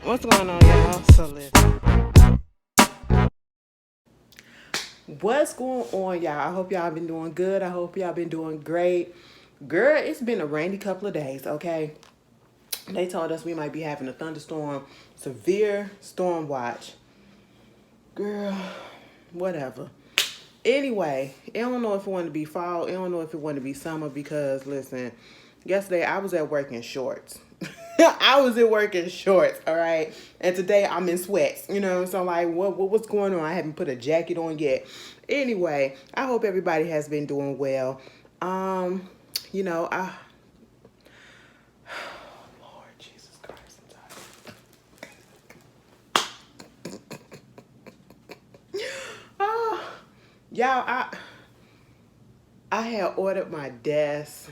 What's going on, y'all? So listen. What's going on, y'all? I hope y'all been doing good. I hope y'all been doing great. Girl, it's been a rainy couple of days, okay? They told us we might be having a thunderstorm, severe storm watch. Girl, whatever. Anyway, I don't know if it wanted to be fall. I don't know if it wanted to be summer because, listen, yesterday I was at work in shorts. I was at work in shorts, all right? And today I'm in sweats, So, like, what's going on? I haven't put a jacket on yet. Anyway, I hope everybody has been doing well. Um, you know, I... Lord Jesus Christ, I'm tired. Oh, y'all, I had ordered my desk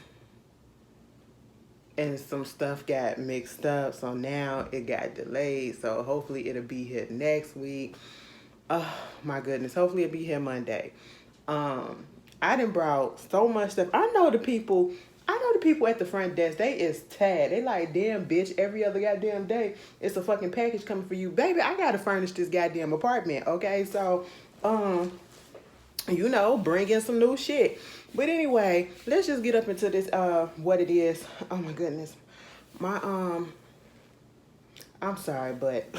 and some stuff got mixed up, so now it got delayed, so hopefully it'll be here next week. Oh my goodness, hopefully it'll be here Monday. I done brought so much stuff. I know the people at the front desk, they is tad. They like, damn bitch, every other goddamn day it's a fucking package coming for you. Baby, I gotta furnish this goddamn apartment, okay? So bring in some new shit. But anyway, let's just get up into this, what it is. Oh my goodness. I'm sorry, but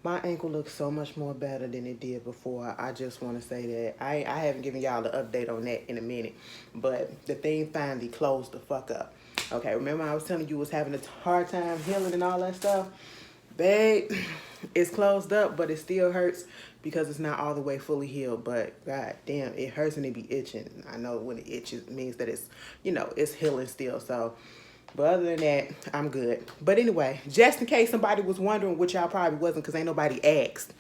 my ankle looks so much more better than it did before. I just want to say that. I haven't given y'all the update on that in a minute. But the thing finally closed the fuck up. Okay, remember I was telling you was having a hard time healing and all that stuff? Babe, it's closed up, but it still hurts because it's not all the way fully healed. But god damn, it hurts and it be itching. I know when it itches, it means that it's, it's healing still. So, but other than that, I'm good. But anyway, just in case somebody was wondering, which y'all probably wasn't because ain't nobody asked.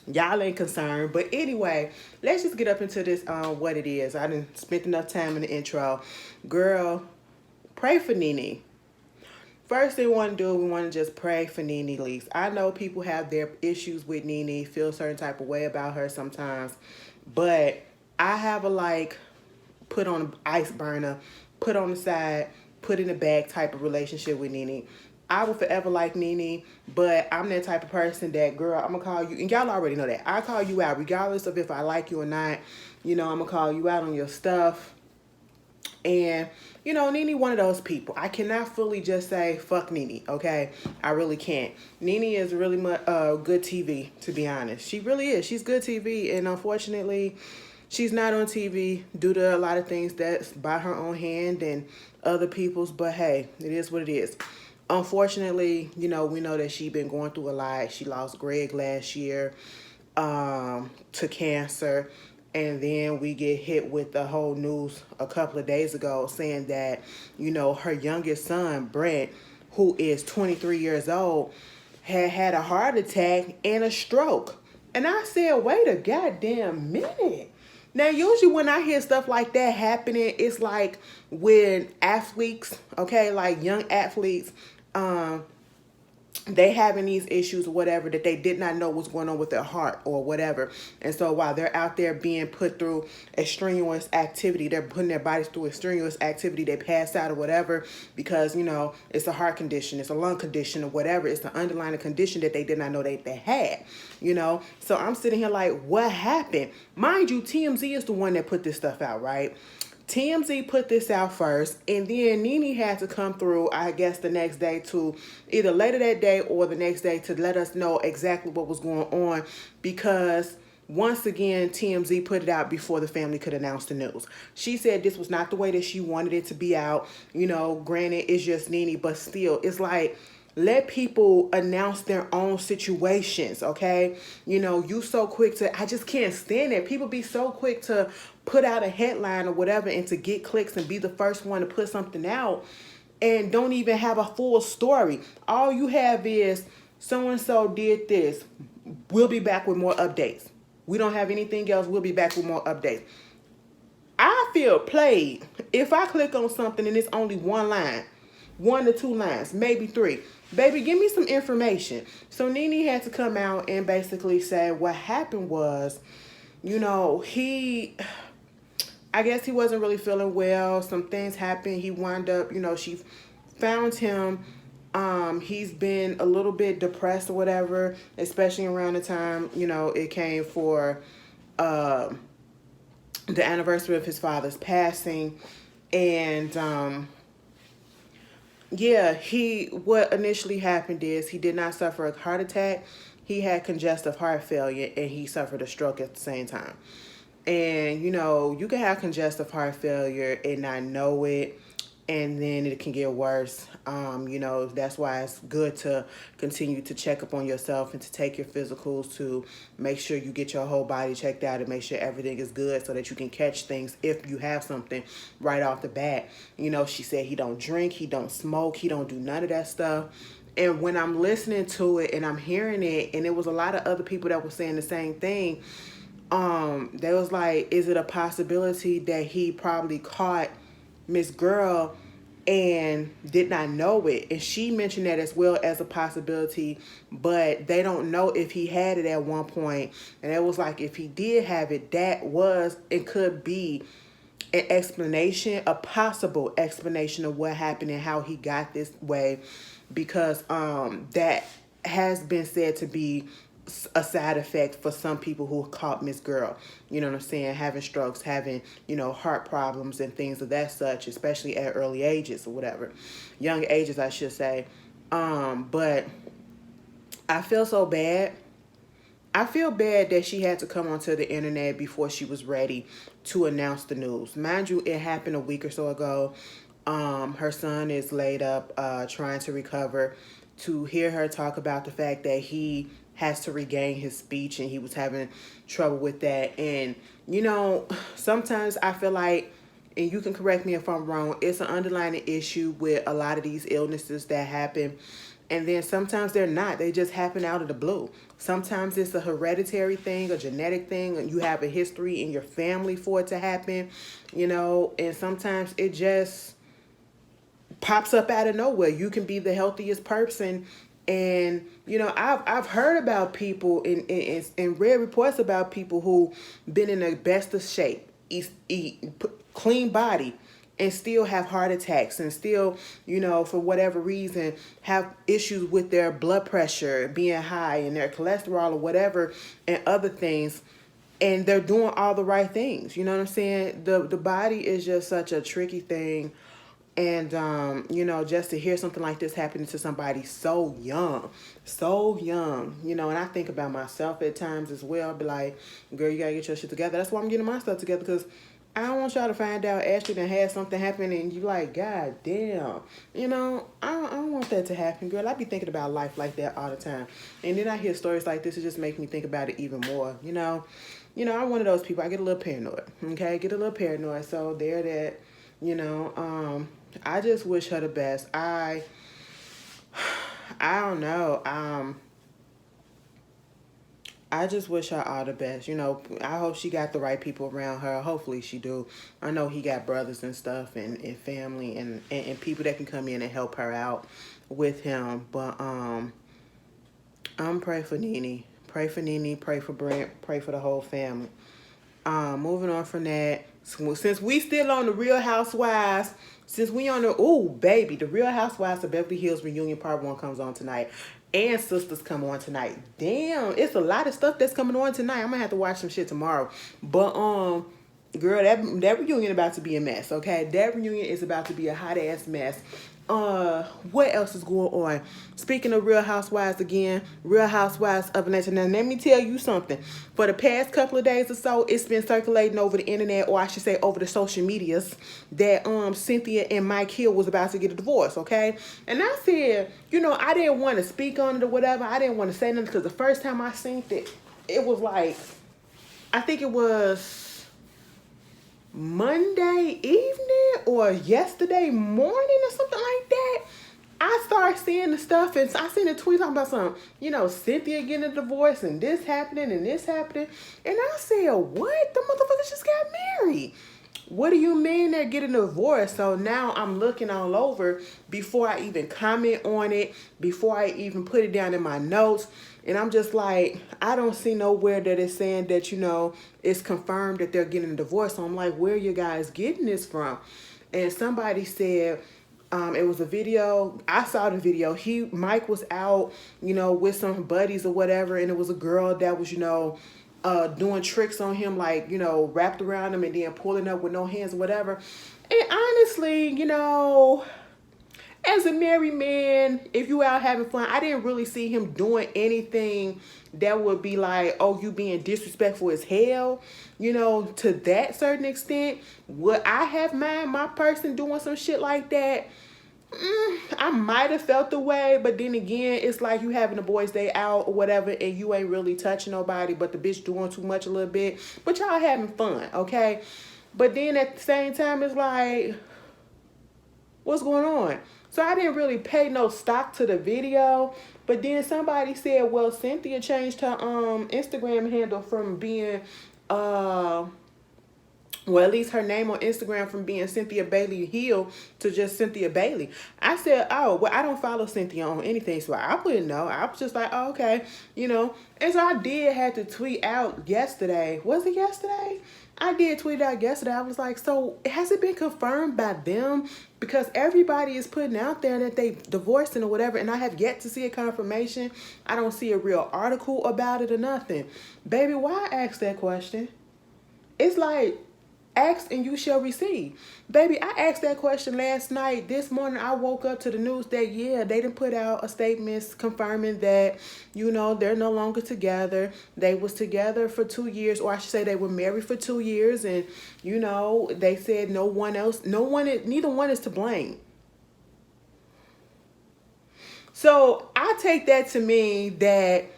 Y'all ain't concerned. But anyway, let's just get up into this, what it is. I didn't spend enough time in the intro. Girl, pray for NeNe. First thing we want to do, we want to just pray for NeNe Leakes. I know people have their issues with NeNe, feel a certain type of way about her sometimes, but I have a put on an ice burner, put on the side, put in the bag type of relationship with NeNe. I will forever like NeNe, but I'm that type of person that, girl, I'm going to call you, and y'all already know that. I call you out regardless of if I like you or not. I'm going to call you out on your stuff. And, NeNe one of those people. I cannot fully just say, fuck NeNe, okay? I really can't. NeNe is really good TV, to be honest. She really is. She's good TV, and unfortunately, she's not on TV due to a lot of things that's by her own hand and other people's, but hey, it is what it is. Unfortunately, we know that she's been going through a lot. She lost Greg last year to cancer. And then we get hit with the whole news a couple of days ago saying that, her youngest son, Brent, who is 23 years old, had a heart attack and a stroke. And I said, wait a goddamn minute. Now, usually when I hear stuff like that happening, it's like when athletes, okay, like young athletes, they having these issues or whatever that they did not know what's going on with their heart or whatever. And so while they're out there being put through extraneous activity, they're putting their bodies through extraneous activity, they pass out or whatever because, it's a heart condition, it's a lung condition or whatever. It's an underlying condition that they did not know they had, So I'm sitting here like, what happened? Mind you, TMZ is the one that put this stuff out, right? TMZ put this out first, and then NeNe had to come through, I guess, the next day to either later that day or the next day to let us know exactly what was going on because once again, TMZ put it out before the family could announce the news. She said this was not the way that she wanted it to be out. Granted, it's just NeNe, but still, it's like, let people announce their own situations, okay? You so quick to, I just can't stand it. People be so quick to put out a headline or whatever and to get clicks and be the first one to put something out and don't even have a full story. All you have is so-and-so did this. We'll be back with more updates. We don't have anything else. We'll be back with more updates. I feel played if I click on something and it's only one line, 1 to 2 lines, maybe 3. Baby, give me some information. So NeNe had to come out and basically say what happened was, I guess he wasn't really feeling well. Some things happened. He wound up, she found him He's been a little bit depressed or whatever, especially around the time, it came for the anniversary of his father's passing. And what initially happened is he did not suffer a heart attack. He had congestive heart failure and he suffered a stroke at the same time. And, you can have congestive heart failure and not know it, and then it can get worse. That's why it's good to continue to check up on yourself and to take your physicals to make sure you get your whole body checked out and make sure everything is good so that you can catch things if you have something right off the bat. She said he don't drink, he don't smoke, he don't do none of that stuff. And when I'm listening to it and I'm hearing it, and it was a lot of other people that were saying the same thing, they was like, is it a possibility that he probably caught Miss Girl and did not know it? And she mentioned that as well as a possibility, but they don't know if he had it at one point. And it was like, if he did have it, it could be an explanation, a possible explanation of what happened and how he got this way, because that has been said to be a side effect for some people who caught Miss Girl, you know what I'm saying, having strokes, having, heart problems and things of that such, especially at early ages or whatever, young ages, I should say. But I feel so bad. I feel bad that she had to come onto the internet before she was ready to announce the news. Mind you, it happened a week or so ago. Her son is laid up, trying to recover. To hear her talk about the fact that he has to regain his speech and he was having trouble with that. And, sometimes I feel like, and you can correct me if I'm wrong, it's an underlying issue with a lot of these illnesses that happen. And then sometimes they're not. They just happen out of the blue. Sometimes it's a hereditary thing, a genetic thing, and you have a history in your family for it to happen, and sometimes it just pops up out of nowhere. You can be the healthiest person, and I've heard about people and read reports about people who been in the best of shape, eat clean body, and still have heart attacks, and still, for whatever reason, have issues with their blood pressure being high and their cholesterol or whatever and other things. And they're doing all the right things. You know what I'm saying? The body is just such a tricky thing. And, just to hear something like this happening to somebody so young, and I think about myself at times as well. I'll be like, girl, you got to get your shit together. That's why I'm getting my stuff together, because I don't want y'all to find out Ashley done had something happen and you like, God damn. I don't want that to happen, girl. I be thinking about life like that all the time. And then I hear stories like this, it just makes me think about it even more, I'm one of those people, I get a little paranoid, okay? Get a little paranoid, so there that, I just wish her the best. I don't know. I just wish her all the best. I hope she got the right people around her. Hopefully she do. I know he got brothers and stuff and family and people that can come in and help her out with him. But I'm pray for NeNe. Pray for NeNe. Pray for Brent. Pray for the whole family. Moving on from that. Since we still on the Real Housewives, the Real Housewives of Beverly Hills reunion part 1 comes on tonight. And Sisters come on tonight. Damn, it's a lot of stuff that's coming on tonight. I'm gonna have to watch some shit tomorrow. But girl, that reunion about to be a mess, okay? That reunion is about to be a hot ass mess. What else is going on? Speaking of Real Housewives again, Real Housewives of Atlanta. Now, let me tell you something. For the past couple of days or so, it's been circulating over the internet, or I should say over the social medias, that Cynthia and Mike Hill was about to get a divorce, okay? And I said, I didn't want to speak on it or whatever. I didn't want to say nothing, because the first time I seen it was like, I think it was Monday evening or yesterday morning or something like that. I started seeing the stuff, and I seen the tweet talking about some, Cynthia getting a divorce and this happening and this happening. And I said, what? The motherfuckers just got married. What do you mean they're getting a divorce? So now I'm looking all over before I even comment on it, before I even put it down in my notes. And I'm just like, I don't see nowhere that it's saying that, it's confirmed that they're getting a divorce. So I'm like, where are you guys getting this from? And somebody said, It was a video. I saw the video. Mike was out, with some buddies or whatever, and it was a girl that was, doing tricks on him, like, wrapped around him and then pulling up with no hands or whatever. And honestly, as a married man, if you out having fun, I didn't really see him doing anything that would be like, oh, you being disrespectful as hell, to that certain extent. Would I have my person doing some shit like that? I might have felt the way, but then again, it's like you having a boys' day out or whatever, and you ain't really touching nobody, but the bitch doing too much a little bit. But y'all having fun, okay? But then at the same time, it's like, what's going on? So I didn't really pay no stock to the video. But then somebody said, well, Cynthia changed her Instagram handle from being well, at least her name on Instagram from being Cynthia Bailey Hill to just Cynthia Bailey. I said, oh, well, I don't follow Cynthia on anything, so I wouldn't know. I was just like, oh, okay, And so I did have to tweet out yesterday. Was it yesterday? I did tweet out yesterday. I was like, so has it been confirmed by them? Because everybody is putting out there that they divorcing or whatever, and I have yet to see a confirmation. I don't see a real article about it or nothing. Baby, why ask that question? It's like, ask and you shall receive. Baby, I asked that question last night. This morning I woke up to the news that, yeah, they didn't put out a statement confirming that, they're no longer together. They was together for 2 years, or I should say they were married for 2 years. And, they said neither one is to blame. So I take that to mean that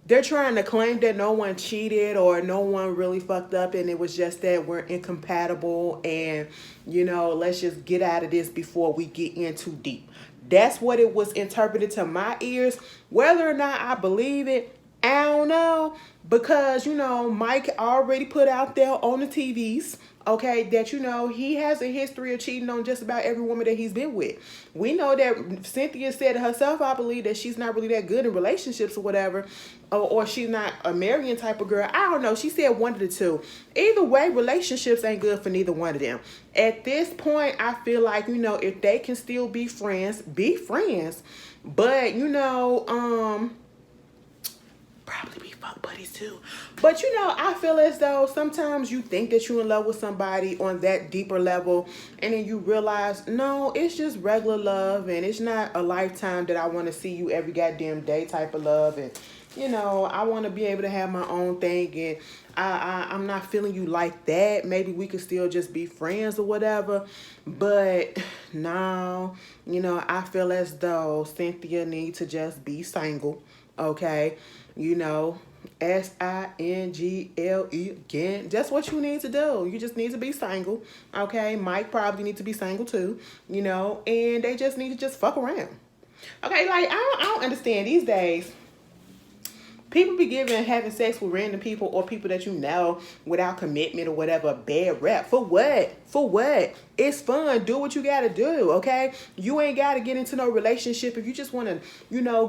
they're trying to claim that no one cheated or no one really fucked up, and it was just that we're incompatible and, let's just get out of this before we get in too deep. That's what it was interpreted to my ears. Whether or not I believe it, I don't know. Because, Mike already put out there on the TVs, okay, that, he has a history of cheating on just about every woman that he's been with. We know that Cynthia said herself, I believe, that she's not really that good in relationships or whatever, or she's not a marrying type of girl. I don't know. She said one of the two. Either way, relationships ain't good for neither one of them. At this point, I feel like, if they can still be friends, be friends. But, probably be fuck buddies too. But I feel as though sometimes you think that you're in love with somebody on that deeper level, and then you realize, no, it's just regular love, and it's not a lifetime that I want to see you every goddamn day type of love. And I want to be able to have my own thing, and I'm not feeling you like that. Maybe we could still just be friends or whatever. But no, I feel as though Cynthia needs to just be single, okay? SINGLE again. That's what you need to do. You just need to be single, okay? Mike probably needs to be single too, and they just need to just fuck around, okay? Like, I don't understand these days. People be having sex with random people or people that without commitment or whatever, a bad rap. For what? For what? It's fun. Do what you got to do, okay? You ain't got to get into no relationship. If you just want to,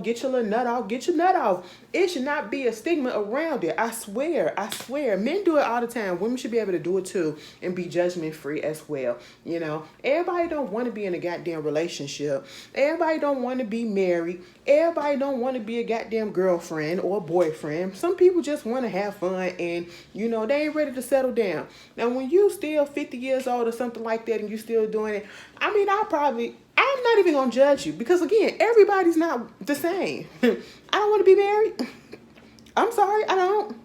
get your little nut off, get your nut off. It should not be a stigma around it. I swear. Men do it all the time. Women should be able to do it too and be judgment free as well. Everybody don't want to be in a goddamn relationship. Everybody don't want to be married. Everybody don't want to be a goddamn girlfriend or boyfriend. Some people just want to have fun and, they ain't ready to settle down. Now, when you still 50 years old or something like that and you still doing it, I'm not even going to judge you because, again, everybody's not the same. I don't want to be married. I'm sorry, I don't.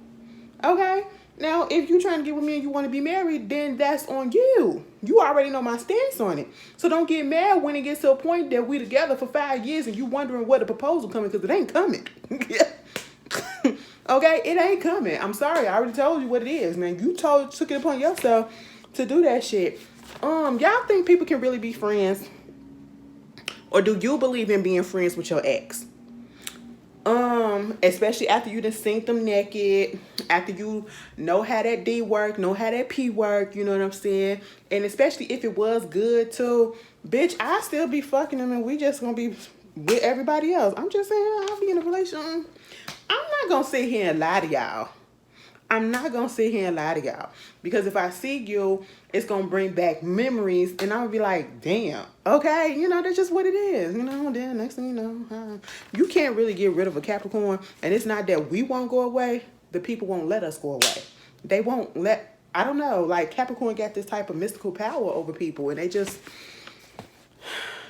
Okay? Now, if you're trying to get with me and you want to be married, then that's on you. You already know my stance on it. So don't get mad when it gets to a point that we together for 5 years and you wondering what the proposal coming, because it ain't coming. Okay? It ain't coming. I'm sorry. I already told you what it is, man. You took it upon yourself to do that shit. Y'all think people can really be friends? Or do you believe in being friends with your ex? Especially after you done seen them naked, after you know how that D work, know how that P work, you know what I'm saying? And especially if it was good too, bitch, I still be fucking them and we just gonna be with everybody else. I'm just saying, I'll be in a relationship. I'm not gonna sit here and lie to y'all. I'm not going to sit here and lie to y'all. Because if I see you, it's going to bring back memories. And I'm going to be like, damn, okay. You know, that's just what it is. You know, then next thing you know, you can't really get rid of a Capricorn. And it's not that we won't go away. The people won't let us go away. They won't let, I don't know, like Capricorn got this type of mystical power over people. And they just,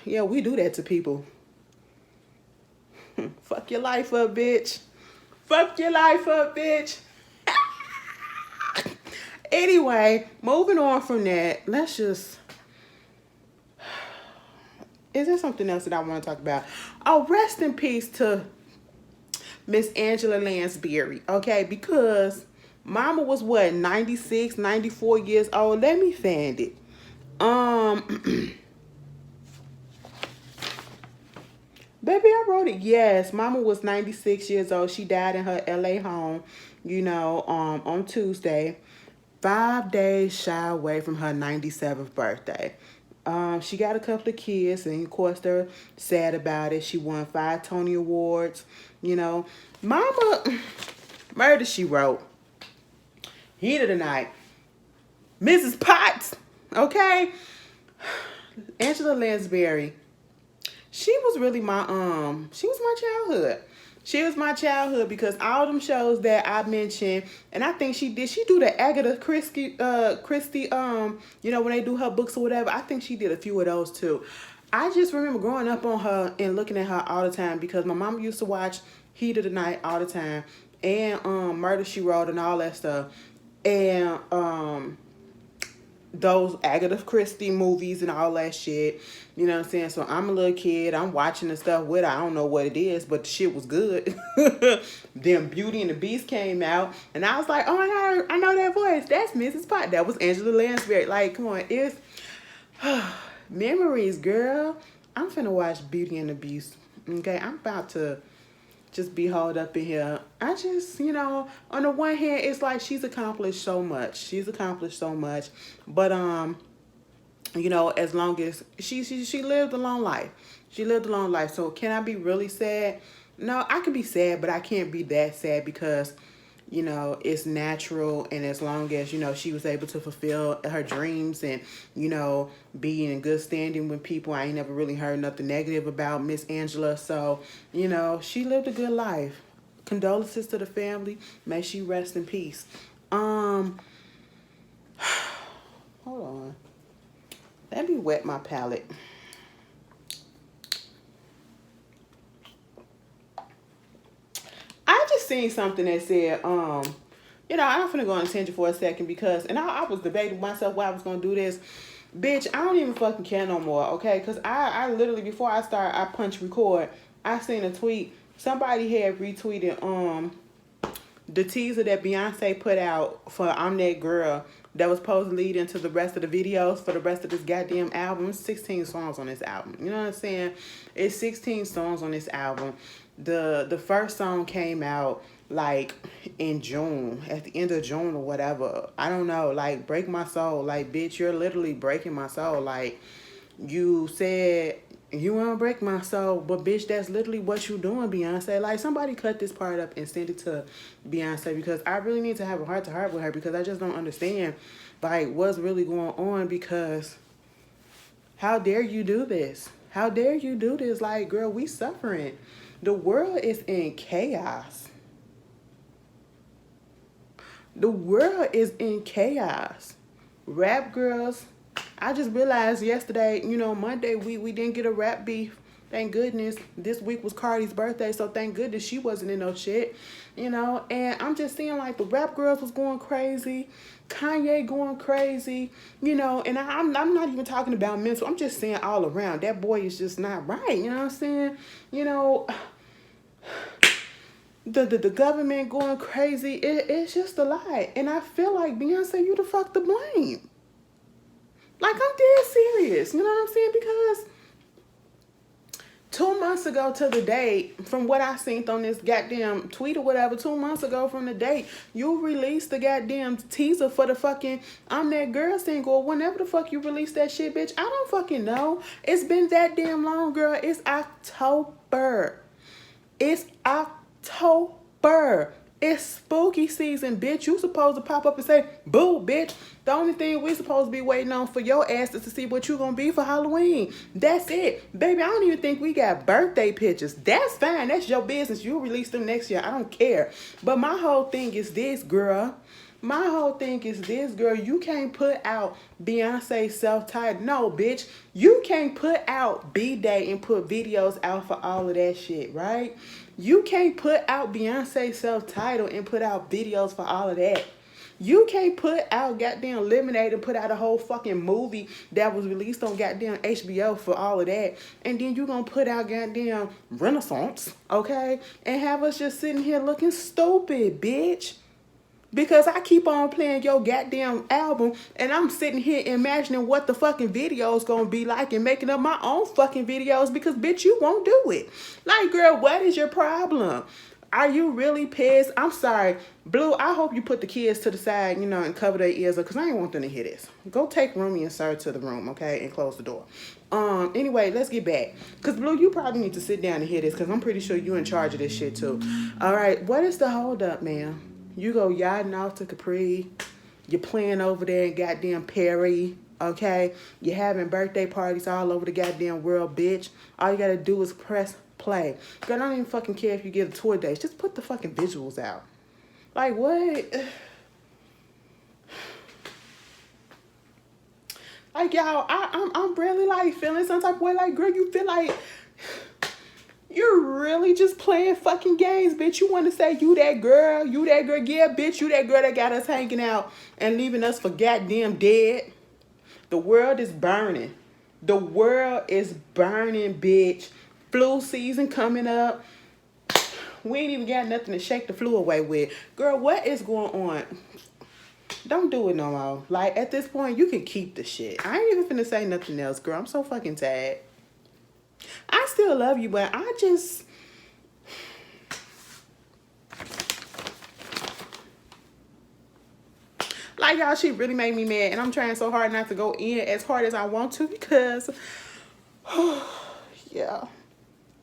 yeah, we do that to people. Fuck your life up, bitch. Fuck your life up, bitch. Anyway, moving on from that, let's just... Is there something else that I want to talk about? Oh, rest in peace to Miss Angela Lansbury, okay? Because mama was, what, 96, 94 years old? Let me find it. Baby, I wrote it. Yes, mama was 96 years old. She died in her LA home, you know, on Tuesday. 5 days shy away from her 97th birthday. She got a couple of kids, and of course they're sad about it. She won 5 Tony Awards. You know, mama, Murder, She Wrote, Heat of the Night, Mrs. Potts, okay? Angela Lansbury, she was really my, she was my childhood. She was my childhood because all them shows that I mentioned, and I think she do the Agatha Christie, you know, when they do her books or whatever. I think she did a few of those too. I just remember growing up on her and looking at her all the time because my mom used to watch Heat of the Night all the time, and Murder, She Wrote and all that stuff, and those Agatha Christie movies and all that shit. You know what I'm saying? So I'm a little kid. I'm watching the stuff with her. I don't know what it is, but the shit was good. Then Beauty and the Beast came out, and I was like, oh my God, I know that voice. That's Mrs. Potts. That was Angela Lansbury. Like, come on. It's memories, girl. I'm finna watch Beauty and the Beast. Okay? I'm about to just be hauled up in here. I just, you know, on the one hand, it's like she's accomplished so much. She's accomplished so much. But, you know, as long as she lived a long life. She lived a long life. So can I be really sad? No, I can be sad, but I can't be that sad because, you know, it's natural. And as long as, you know, she was able to fulfill her dreams and, you know, be in good standing with people. I ain't never really heard nothing negative about Miss Angela. So, you know, she lived a good life. Condolences to the family. May she rest in peace. Hold on. Let me wet my palate. I just seen something that said, you know, I'm finna go on a tangent for a second because, and I was debating myself why I was gonna do this. Bitch, I don't even fucking care no more, okay? Because I literally, before I punch record, I seen a tweet. Somebody had retweeted, the teaser that Beyonce put out for I'm That Girl that was supposed to lead into the rest of the videos for the rest of this goddamn album. It's 16 songs on this album. You know what I'm saying? It's 16 songs on this album. The first song came out like in June, at the end of June or whatever. I don't know, like Break My Soul. Like, bitch, you're literally breaking my soul. Like, you said you want to break my soul, but bitch, that's literally what you doing, Beyonce. Like, somebody cut this part up and send it to Beyonce because I really need to have a heart-to-heart with her because I just don't understand, like, what's really going on because how dare you do this? How dare you do this? Like, girl, we suffering. The world is in chaos. The world is in chaos. Rap girls, I just realized yesterday, you know, Monday, we didn't get a rap beef. Thank goodness. This week was Cardi's birthday, so thank goodness she wasn't in no shit, you know. And I'm just seeing, like, the rap girls was going crazy. Kanye going crazy, you know. And I'm not even talking about mental. I'm just saying all around. That boy is just not right, you know what I'm saying? You know, the government going crazy. It's just a lie. And I feel like, Beyonce, you the fuck to blame. Like, I'm dead serious. You know what I'm saying? Because 2 months ago to the date, from what I seen on this goddamn tweet or whatever, 2 months ago from the date, you released the goddamn teaser for the fucking I'm That Girl single, or whenever the fuck you released that shit, bitch. I don't fucking know. It's been that damn long, girl. It's October. It's October. It's spooky season, bitch. You supposed to pop up and say, boo, bitch. The only thing we supposed to be waiting on for your ass is to see what you gonna be for Halloween. That's it. Baby, I don't even think we got birthday pictures. That's fine. That's your business. You'll release them next year. I don't care. But my whole thing is this, girl. My whole thing is this, girl. You can't put out Beyonce self-titled. No, bitch. You can't put out B-Day and put videos out for all of that shit, right? You can't put out Beyonce self-titled and put out videos for all of that. You can't put out goddamn Lemonade and put out a whole fucking movie that was released on goddamn HBO for all of that. And then you gonna put out goddamn Renaissance, okay? And have us just sitting here looking stupid, bitch. Because I keep on playing your goddamn album and I'm sitting here imagining what the fucking video's gonna be like and making up my own fucking videos because, bitch, you won't do it. Like, girl, what is your problem? Are you really pissed? I'm sorry. Blue, I hope you put the kids to the side, you know, and cover their ears up because I ain't want them to hear this. Go take Rumi and Sir to the room, okay, and close the door. Anyway, let's get back. Because, Blue, you probably need to sit down and hear this because I'm pretty sure you in charge of this shit, too. All right, what is the holdup, man? You go yachting off to Capri. You're playing over there in goddamn Perry, okay? You're having birthday parties all over the goddamn world, bitch. All you gotta do is press play. Girl, I don't even fucking care if you get a tour dates. Just put the fucking visuals out. Like, what? Like, y'all, I'm really, like, feeling some type of way. Like, girl, you feel like you're really just playing fucking games, bitch. You want to say you that girl. Yeah, bitch, you that girl that got us hanging out and leaving us for goddamn dead. The world is burning. The world is burning, bitch. Flu season coming up. We ain't even got nothing to shake the flu away with. Girl, what is going on? Don't do it no more. Like, at this point, you can keep the shit. I ain't even finna say nothing else, girl. I'm so fucking tired. I still love you, but I just... Like, y'all, she really made me mad. And I'm trying so hard not to go in as hard as I want to because... yeah.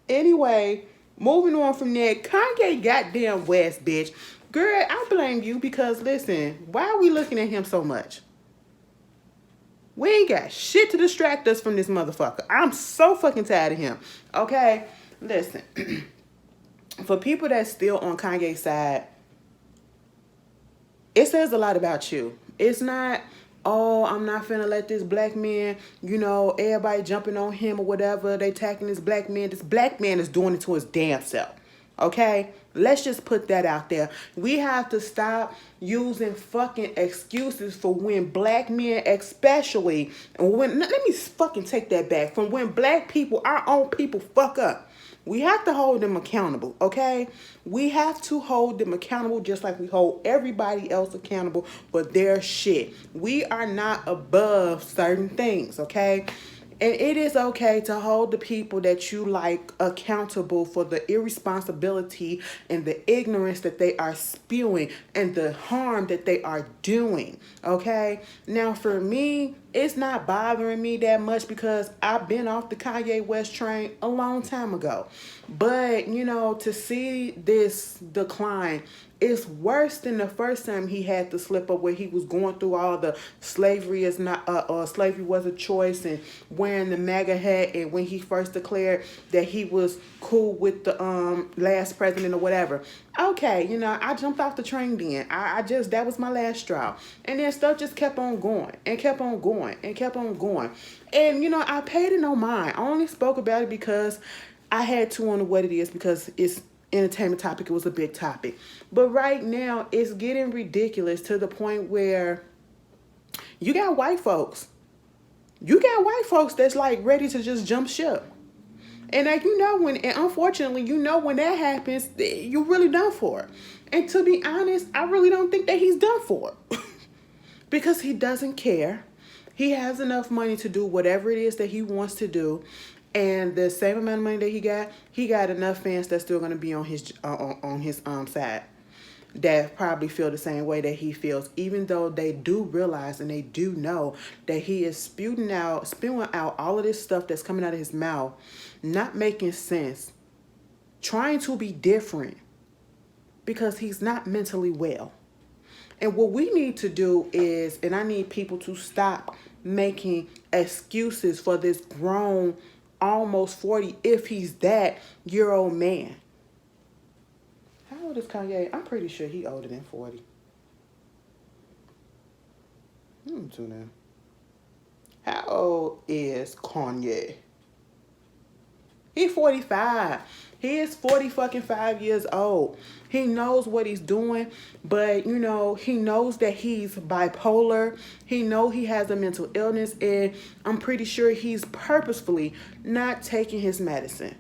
Anyway, moving on from that, Kanye goddamn West, bitch. Girl, I blame you because, listen, why are we looking at him so much? We ain't got shit to distract us from this motherfucker. I'm so fucking tired of him. Okay? Listen. For people that's still on Kanye's side, it says a lot about you. It's not, oh, I'm not finna let this black man, you know, everybody jumping on him or whatever. They attacking this black man. This black man is doing it to his damn self. Okay? Let's just put that out there. We have to stop using fucking excuses for when black men especially, and when, let me fucking take that back, from when black people, our own people, fuck up. We have to hold them accountable, okay? We have to hold them accountable just like we hold everybody else accountable for their shit. We are not above certain things, okay? And it is okay to hold the people that you like accountable for the irresponsibility and the ignorance that they are spewing and the harm that they are doing, okay? Now, for me, it's not bothering me that much because I've been off the Kanye West train a long time ago. But, you know, to see this decline, it's worse than the first time he had the slip up where he was going through all the slavery is not slavery was a choice and wearing the MAGA hat, and when he first declared that he was cool with the last president or whatever. Okay, you know, I jumped off the train then. I just, that was my last straw. And then stuff just kept on going and kept on going and kept on going. And, you know, I paid it no mind. I only spoke about it because I had to on what it is because it's entertainment topic. It was a big topic. But right now, it's getting ridiculous to the point where you got white folks. You got white folks that's like ready to just jump ship. And like, you know, when, and unfortunately, you know, when that happens, you're really done for it. And to be honest, I really don't think that he's done for it. Because he doesn't care. He has enough money to do whatever it is that he wants to do. And the same amount of money that he got enough fans that's still going to be on his side that probably feel the same way that he feels, even though they do realize and they do know that he is spewing out all of this stuff that's coming out of his mouth, not making sense, trying to be different. because he's not mentally well. And what we need to do is, and I need people to stop making excuses for this grown, almost 40, if he's that year old man. How old is Kanye? I'm pretty sure he older than 40. Tune in. How old is Kanye? He's 45. He is 40 fucking 5 years old. He knows what he's doing, but you know, he knows that he's bipolar. He knows he has a mental illness, and I'm pretty sure he's purposefully not taking his medicine,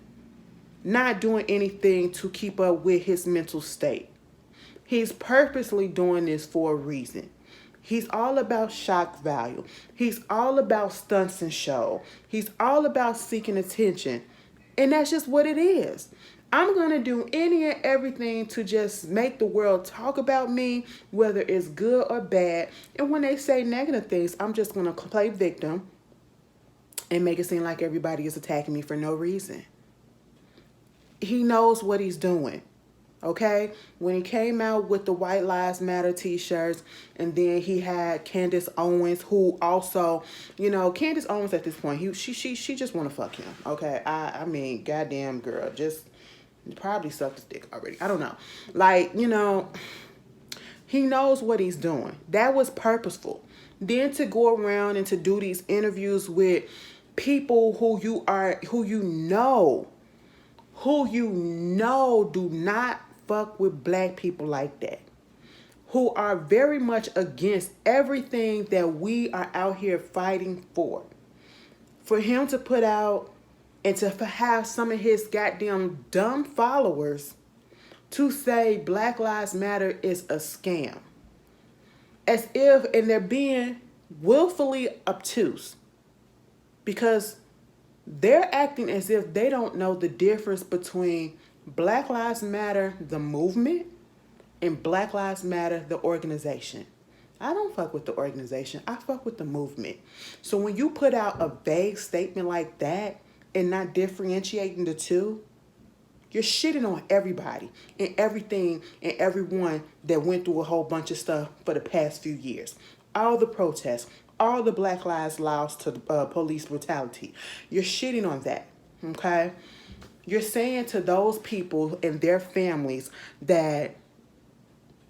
not doing anything to keep up with his mental state. He's purposely doing this for a reason. He's all about shock value. He's all about stunts and show. He's all about seeking attention. And that's just what it is. I'm going to do any and everything to just make the world talk about me, whether it's good or bad. And when they say negative things, I'm just going to play victim and make it seem like everybody is attacking me for no reason. He knows what he's doing. Okay, when he came out with the White Lives Matter t-shirts, and then he had Candace Owens, who also, you know, Candace Owens at this point, she just want to fuck him. Okay, I mean, goddamn girl, just probably sucked his dick already. I don't know, like, you know, he knows what he's doing. That was purposeful. Then to go around and to do these interviews with people who you know do not fuck with black people like that, who are very much against everything that we are out here fighting for him to put out and to have some of his goddamn dumb followers to say Black Lives Matter is a scam, as if, and they're being willfully obtuse, because they're acting as if they don't know the difference between Black Lives Matter, the movement, and Black Lives Matter, the organization. I don't fuck with the organization. I fuck with the movement. So when you put out a vague statement like that and not differentiating the two, you're shitting on everybody and everything and everyone that went through a whole bunch of stuff for the past few years. All the protests, all the Black Lives lost to police brutality. You're shitting on that, okay? You're saying to those people and their families that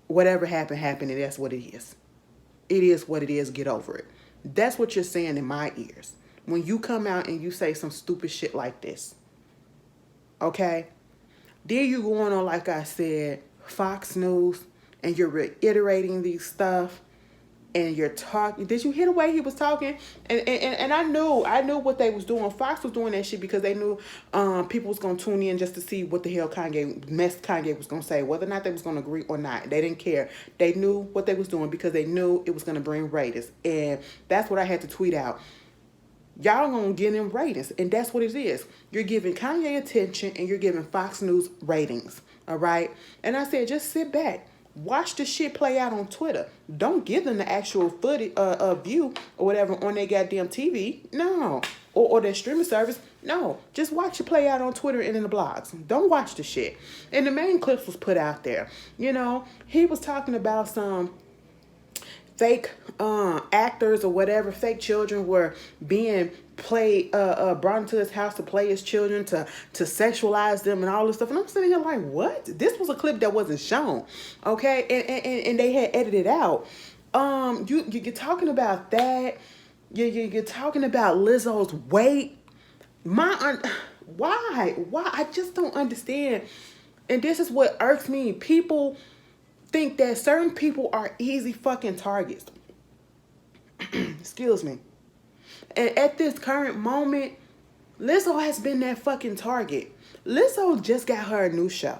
whatever happened, and that's what it is. It is what it is, get over it. That's what you're saying in my ears when you come out and you say some stupid shit like this, okay? Then you going on, like I said, Fox News, and you're reiterating these stuff. And you're talking. Did you hear the way he was talking? And I knew what they was doing. Fox was doing that shit because they knew people was gonna tune in just to see what the hell Kanye was gonna say, whether or not they was gonna agree or not. They didn't care. They knew what they was doing because they knew it was gonna bring ratings. And that's what I had to tweet out. Y'all gonna get in ratings, and that's what it is. You're giving Kanye attention, and you're giving Fox News ratings. All right. And I said, just sit back. Watch the shit play out on Twitter. Don't give them the actual footage, view or whatever on their goddamn TV. No. Or their streaming service. No. Just watch it play out on Twitter and in the blogs. Don't watch the shit. And the main clips was put out there. You know, he was talking about some fake actors or whatever, fake children were being brought into his house to play his children, to sexualize them and all this stuff. And I'm sitting here like, what? This was a clip that wasn't shown, okay? And they had edited out. You're talking about that. You're talking about Lizzo's weight. Why? I just don't understand. And this is what irks me. People think that certain people are easy fucking targets. Excuse me. And at this current moment, Lizzo has been that fucking target. Lizzo just got her a new show.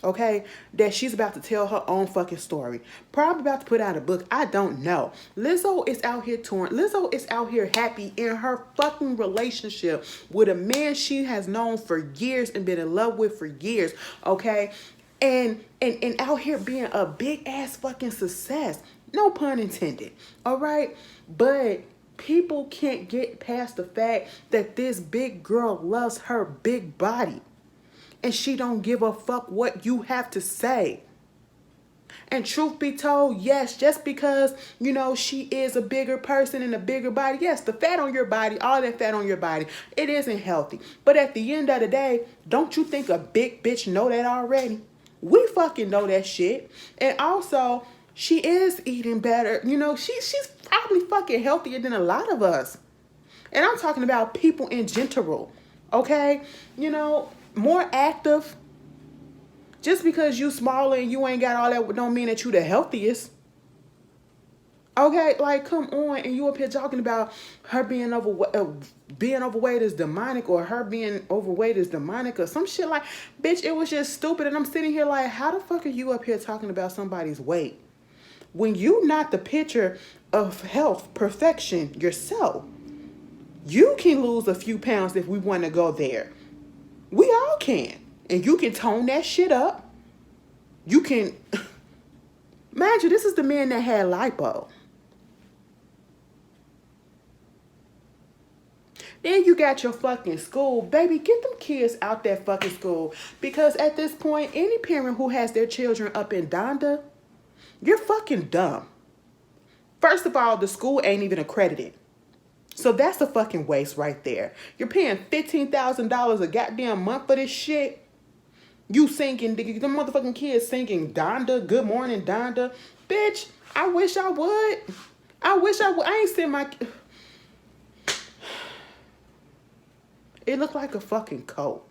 Okay? That she's about to tell her own fucking story. Probably about to put out a book. I don't know. Lizzo is out here touring. Lizzo is out here happy in her fucking relationship with a man she has known for years and been in love with for years. Okay? And out here being a big ass fucking success. No pun intended. All right? But people can't get past the fact that this big girl loves her big body. and she don't give a fuck what you have to say. And truth be told, yes, just because, you know, she is a bigger person and a bigger body, yes, the fat on your body, all that fat on your body, it isn't healthy. But at the end of the day, don't you think a big bitch know that already? We fucking know that shit. And also, she is eating better. You know, she's probably fucking healthier than a lot of us. And I'm talking about people in general, okay? You know, more active. Just because you smaller and you ain't got all that don't mean that you the healthiest. Okay, like come on, and you up here talking about her being overweight is demonic, or her being overweight is demonic, or some shit like, bitch, it was just stupid. And I'm sitting here like, how the fuck are you up here talking about somebody's weight when you not the picture of health perfection yourself? You can lose a few pounds if we want to go there. We all can. And you can tone that shit up. You can, mind you, this is the man that had lipo. Then you got your fucking school. Baby, get them kids out that fucking school. Because at this point, any parent who has their children up in Donda, you're fucking dumb. First of all, the school ain't even accredited. So that's a fucking waste right there. You're paying $15,000 a goddamn month for this shit. You singing, the motherfucking kids singing Donda, Good Morning Donda. Bitch, I wish I would. I ain't seen my... It looked like a fucking coat.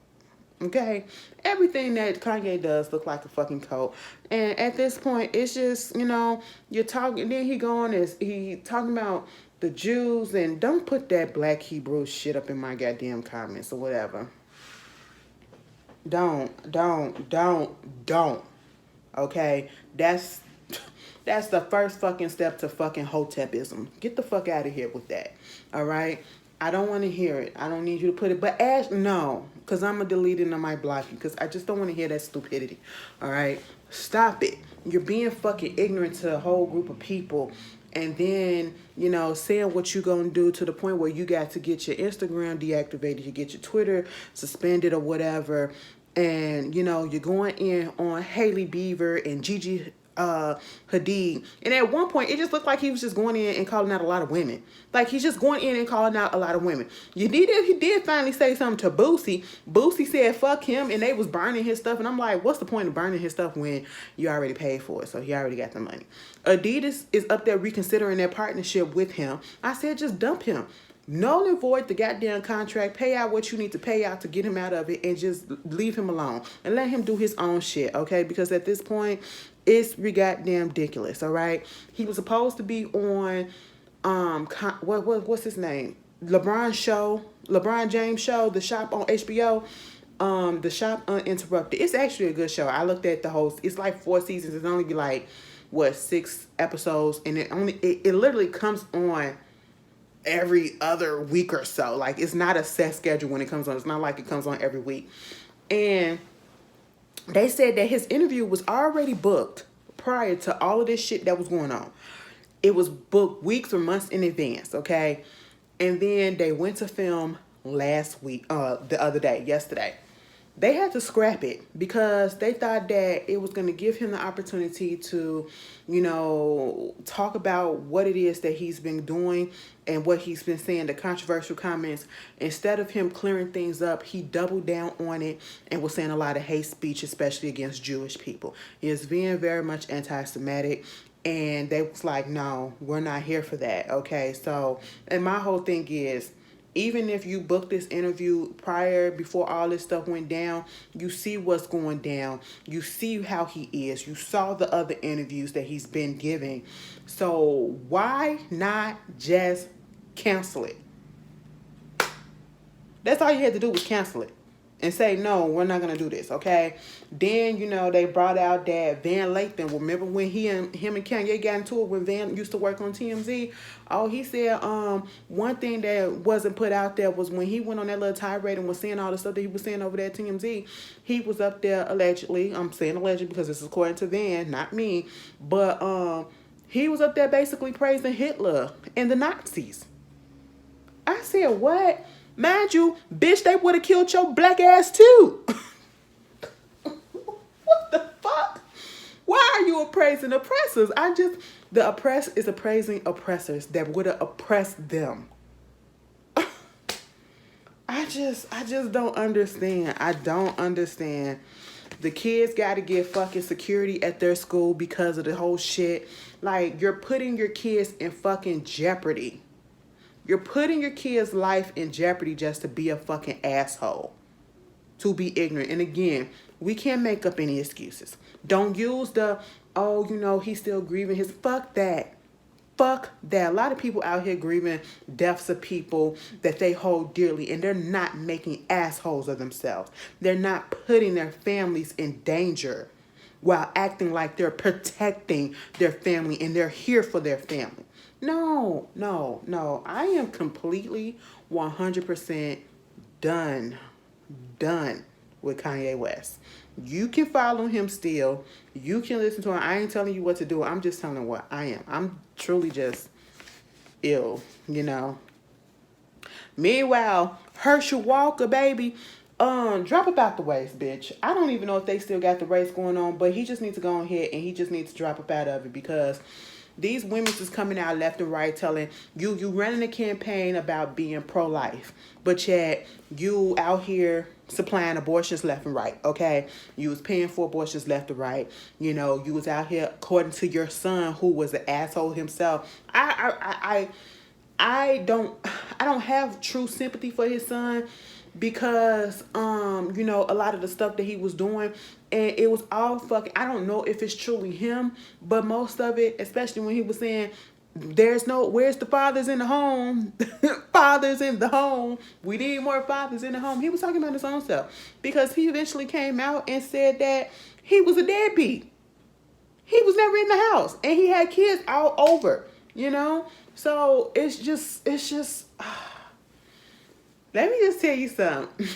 Okay? Everything that Kanye does look like a fucking coat. And at this point, it's just, you know, you're talking, then he talking about the Jews, and don't put that Black Hebrew shit up in my goddamn comments or whatever. Don't. Okay? That's the first fucking step to fucking hotepism. Get the fuck out of here with that. All right? I don't want to hear it. I don't need you to put it. But no. Because I'm going to delete it and I might block you. Because I just don't want to hear that stupidity. All right? Stop it. You're being fucking ignorant to a whole group of people. And then, you know, saying what you're going to do to the point where you got to get your Instagram deactivated, you get your Twitter suspended or whatever. And, you know, you're going in on Hailey Bieber and Gigi Hadid. And at one point, it just looked like he was just going in and calling out a lot of women. Like, he's just going in and calling out a lot of women. He did finally say something to Boosie. Boosie said, fuck him, and they was burning his stuff. And I'm like, what's the point of burning his stuff when you already paid for it? So he already got the money. Adidas is up there reconsidering their partnership with him. I said, just dump him. Null and void the goddamn contract. Pay out what you need to pay out to get him out of it, and just leave him alone and let him do his own shit, okay? Because at this point, it's goddamn ridiculous, all right? He was supposed to be on what's his name? LeBron James show, The Shop on HBO. The Shop Uninterrupted. It's actually a good show. I looked at the whole. It's like 4 seasons. It's only like 6 episodes, and it literally comes on every other week or so. Like, it's not a set schedule when it comes on. It's not like it comes on every week. And they said that his interview was already booked prior to all of this shit that was going on. It was booked weeks or months in advance, okay? And then they went to film yesterday. They had to scrap it because they thought that it was going to give him the opportunity to, you know, talk about what it is that he's been doing and what he's been saying, the controversial comments. Instead of him clearing things up, he doubled down on it and was saying a lot of hate speech, especially against Jewish people. He is being very much anti-Semitic. And they was like, no, we're not here for that, okay? So, and my whole thing is, even if you booked this interview before all this stuff went down, you see what's going down. You see how he is. You saw the other interviews that he's been giving. So why not just cancel it? That's all you had to do was cancel it. And say, no, we're not going to do this, okay? Then, you know, they brought out that Van Lathan. Remember when him and Kanye got into it when Van used to work on TMZ? Oh, he said one thing that wasn't put out there was when he went on that little tirade and was saying all the stuff that he was saying over there at TMZ, he was up there allegedly. I'm saying allegedly because this is according to Van, not me. But he was up there basically praising Hitler and the Nazis. I said, what? Mind you, bitch, they would have killed your black ass too. appraising oppressors. The oppressed is appraising oppressors that would have oppressed them. I just don't understand. I don't understand. The kids got to get fucking security at their school because of the whole shit. Like, you're putting your kids in fucking jeopardy. You're putting your kids' life in jeopardy just to be a fucking asshole. To be ignorant. And again, we can't make up any excuses. Don't use the, oh, you know, he's still grieving his... Fuck that. Fuck that. A lot of people out here grieving deaths of people that they hold dearly, and they're not making assholes of themselves. They're not putting their families in danger while acting like they're protecting their family and they're here for their family. No. I am completely 100% done with Kanye West. You can follow him still. You can listen to him. I ain't telling you what to do. I'm just telling you what I am. I'm truly just ill, you know. Meanwhile, Herschel Walker, baby, drop about the waist, bitch. I don't even know if they still got the race going on, but he just needs to go ahead and he just needs to drop up out of it, because these women is coming out left and right telling you running a campaign about being pro-life, but yet you out here supplying abortions left and right, okay? You was paying for abortions left and right. You know, you was out here, according to your son, who was an asshole himself. I don't have true sympathy for his son, because you know, a lot of the stuff that he was doing, and it was all fucking, I don't know if it's truly him, but most of it, especially when he was saying, where's the fathers in the home? Fathers in the home. We need more fathers in the home. He was talking about his own self, because he eventually came out and said that he was a deadbeat. He was never in the house, and he had kids all over, you know? So it's just let me just tell you something.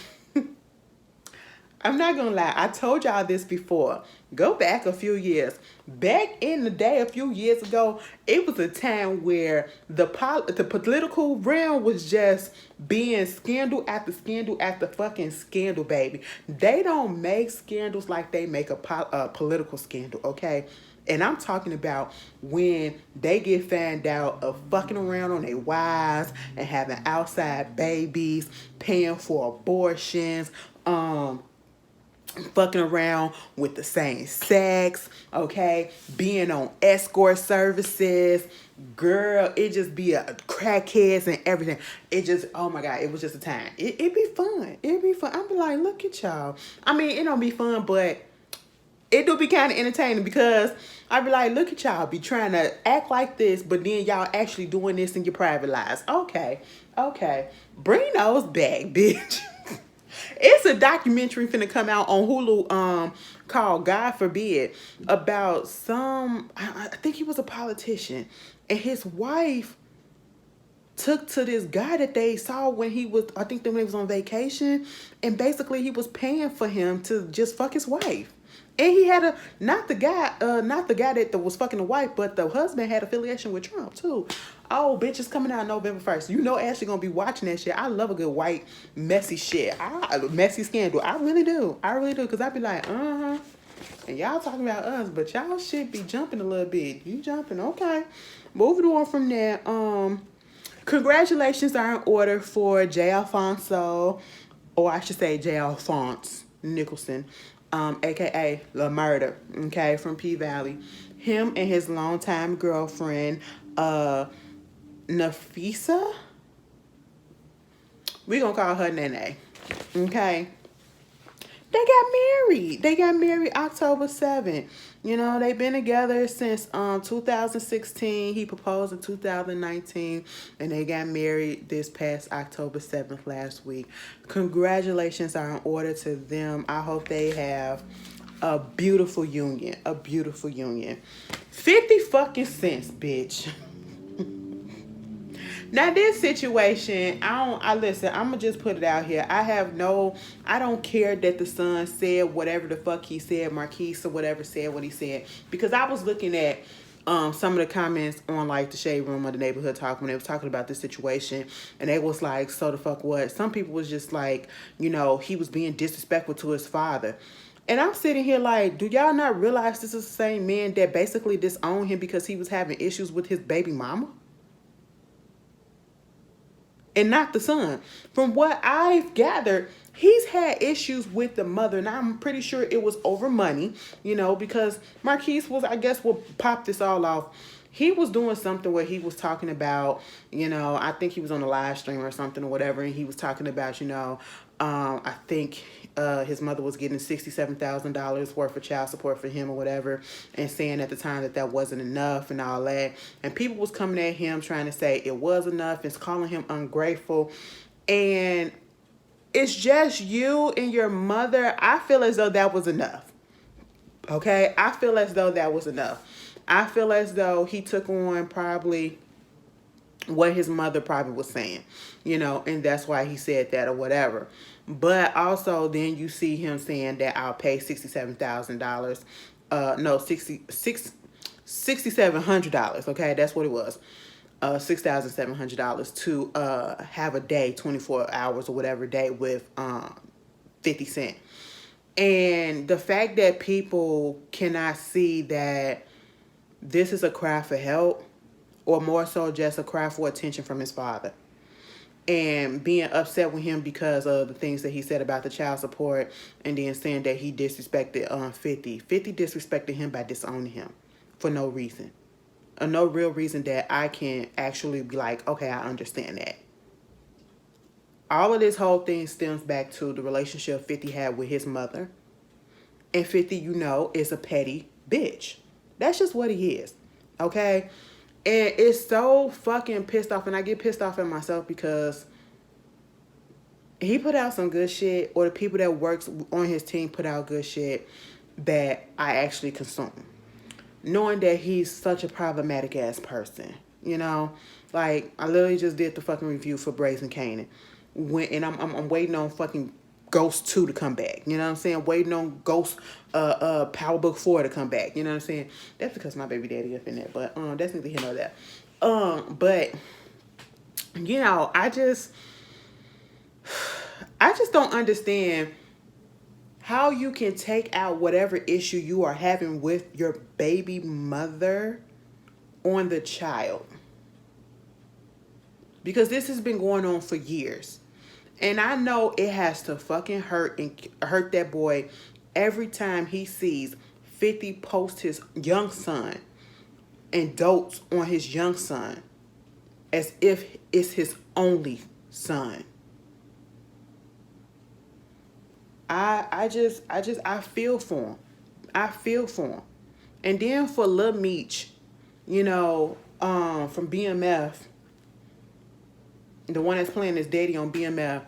I'm not gonna lie. I told y'all this before. Go back a few years. Back in the day, a few years ago, it was a time where the political realm was just being scandal after scandal after fucking scandal, baby. They don't make scandals like they make a political scandal, okay? And I'm talking about when they get found out of fucking around on their wives and having outside babies, paying for abortions, fucking around with the same sex, okay, being on escort services. Girl, it just be a crackheads and everything. It just, oh my God, it was just a time. It'd be fun. It'd be fun. I'd be like, look at y'all. I mean, it don't be fun, but it do be kind of entertaining, because I be like, look at y'all be trying to act like this, but then y'all actually doing this in your private lives. Okay. Bring those back, bitch. It's a documentary finna come out on Hulu called God Forbid, about I think he was a politician, and his wife took to this guy that they saw when he was, I think when he was on vacation, and basically he was paying for him to just fuck his wife. And he had not the guy that was fucking the wife, but the husband had affiliation with Trump too. Oh, bitch, it's coming out November 1st. You know Ashley gonna be watching that shit. I love a good white, messy shit. Messy scandal. I really do. Because I be like, and y'all talking about us, but y'all should be jumping a little bit. You jumping, okay. Moving on from there, congratulations are in order for J. Alfonso, or I should say J. Alphonse Nicholson, aka La Murder, okay, from P Valley. Him and his longtime girlfriend, Nafisa, we gonna call her NeNe, okay? They got married October 7th. You know, they've been together since 2016. He proposed in 2019, and they got married this past October 7th last week. Congratulations are in order to them. I hope they have a beautiful union. 50 fucking cents, bitch. Now this situation, listen, I'm gonna just put it out here. I don't care that the son said whatever the fuck he said, Marquise or whatever said what he said, because I was looking at some of the comments on like the Shade Room or the Neighborhood Talk when they was talking about this situation, and they was like, so the fuck what? Some people was just like, you know, he was being disrespectful to his father. And I'm sitting here like, do y'all not realize this is the same man that basically disowned him because he was having issues with his baby mama? And not the son. From what I've gathered, he's had issues with the mother, and I'm pretty sure it was over money, because Marquise was, I guess, will pop this all off. He was doing something where he was talking about, I think he was on a live stream or something or whatever, and he was talking about, I think his mother was getting $67,000 worth of child support for him or whatever, and saying at the time that wasn't enough and all that. And people was coming at him trying to say it was enough and calling him ungrateful. And it's just you and your mother. I feel as though that was enough. Okay? I feel as though that was enough. I feel as though he took on probably what his mother probably was saying, and that's why he said that or whatever. But also then you see him saying that I'll pay $67,000. No, $6,700. Okay, that's what it was. $6,700 to have a day, 24 hours or whatever day with 50 Cent. And the fact that people cannot see that this is a cry for help, or more so just a cry for attention from his father, and being upset with him because of the things that he said about the child support, and then saying that he disrespected 50 disrespected him by disowning him for no reason, or no real reason that I can actually be like, okay, I understand that. All of this whole thing stems back to the relationship 50 had with his mother, and 50 is a petty bitch. That's just what he is, okay? And it's so fucking pissed off, and I get pissed off at myself because he put out some good shit, or the people that works on his team put out good shit that I actually consume. Knowing that he's such a problematic ass person, Like, I literally just did the fucking review for Brazen Canaan. And I'm waiting on fucking Ghost 2 to come back. You know what I'm saying? Waiting on Ghost Power Book 4 to come back. You know what I'm saying? That's because my baby daddy up in there. But that's neither here nor there. But I just don't understand how you can take out whatever issue you are having with your baby mother on the child. Because this has been going on for years. And I know it has to fucking hurt that boy every time he sees 50 post his young son and dotes on his young son as if it's his only son. I feel for him. I feel for him. And then for Lil Meech, from BMF, the one that's playing his daddy on BMF,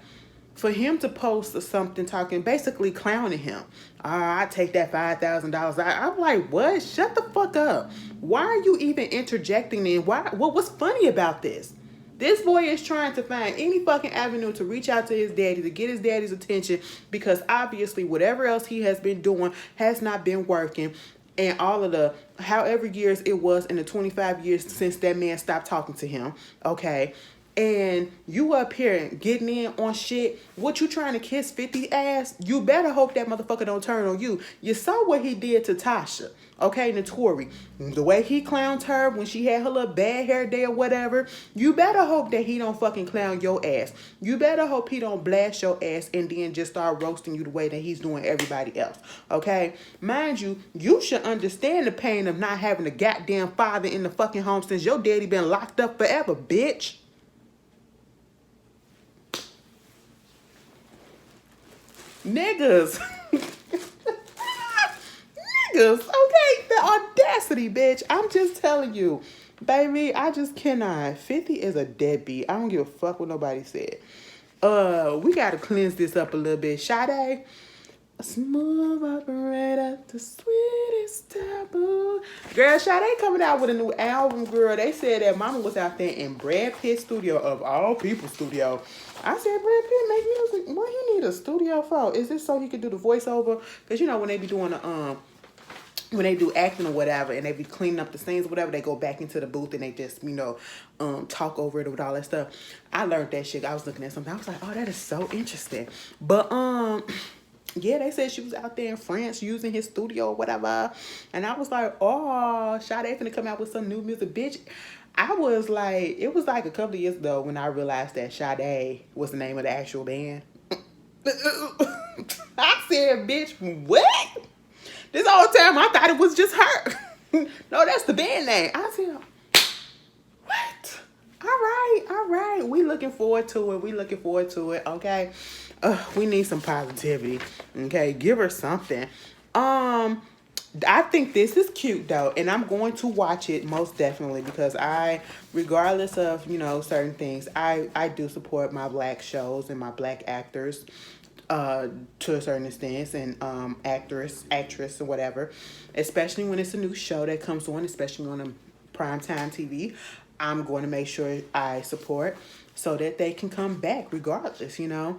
for him to post something talking, basically clowning him. I take that $5,000. I'm like, what? Shut the fuck up. Why are you even interjecting in? What's funny about this? This boy is trying to find any fucking avenue to reach out to his daddy, to get his daddy's attention, because obviously whatever else he has been doing has not been working. And all of the, however years it was in the 25 years since that man stopped talking to him, okay? And you up here getting in on shit. What you trying to kiss 50 ass? You better hope that motherfucker don't turn on you. You saw what he did to Tasha, okay, Notori. The way he clowned her when she had her little bad hair day or whatever. You better hope that he don't fucking clown your ass. You better hope he don't blast your ass and then just start roasting you the way that he's doing everybody else, okay? Mind you, you should understand the pain of not having a goddamn father in the fucking home since your daddy been locked up forever, bitch. Niggas. Niggas, okay? The audacity, bitch. I'm just telling you. Baby, I just cannot. 50 is a deadbeat. I don't give a fuck what nobody said. We gotta cleanse this up a little bit. Sade, a smooth operator, the sweetest taboo. Girl, Sade coming out with a new album, girl. They said that mama was out there in Brad Pitt's studio, of all people's studio. I said, Brad Pitt make music. What he need a studio for? Is this so he could do the voiceover? Because, when they be doing when they do acting or whatever, and they be cleaning up the scenes or whatever, they go back into the booth and they just, talk over it with all that stuff. I learned that shit. I was looking at something. I was like, oh, that is so interesting. But, Yeah, they said she was out there in France using his studio or whatever. And I was like, oh, Sade finna come out with some new music, bitch. I was like, it was like a couple of years ago when I realized that Sade was the name of the actual band. I said, bitch, what? This whole time I thought it was just her. No, that's the band name. I said, what? All right. We looking forward to it. We looking forward to it. Okay. We need some positivity. Okay, give her something. I think this is cute though, and I'm going to watch it most definitely because regardless of certain things, I do support my black shows and my black actors, to a certain extent, and actress or whatever, especially when it's a new show that comes on, especially on a primetime TV. I'm going to make sure I support so that they can come back regardless. And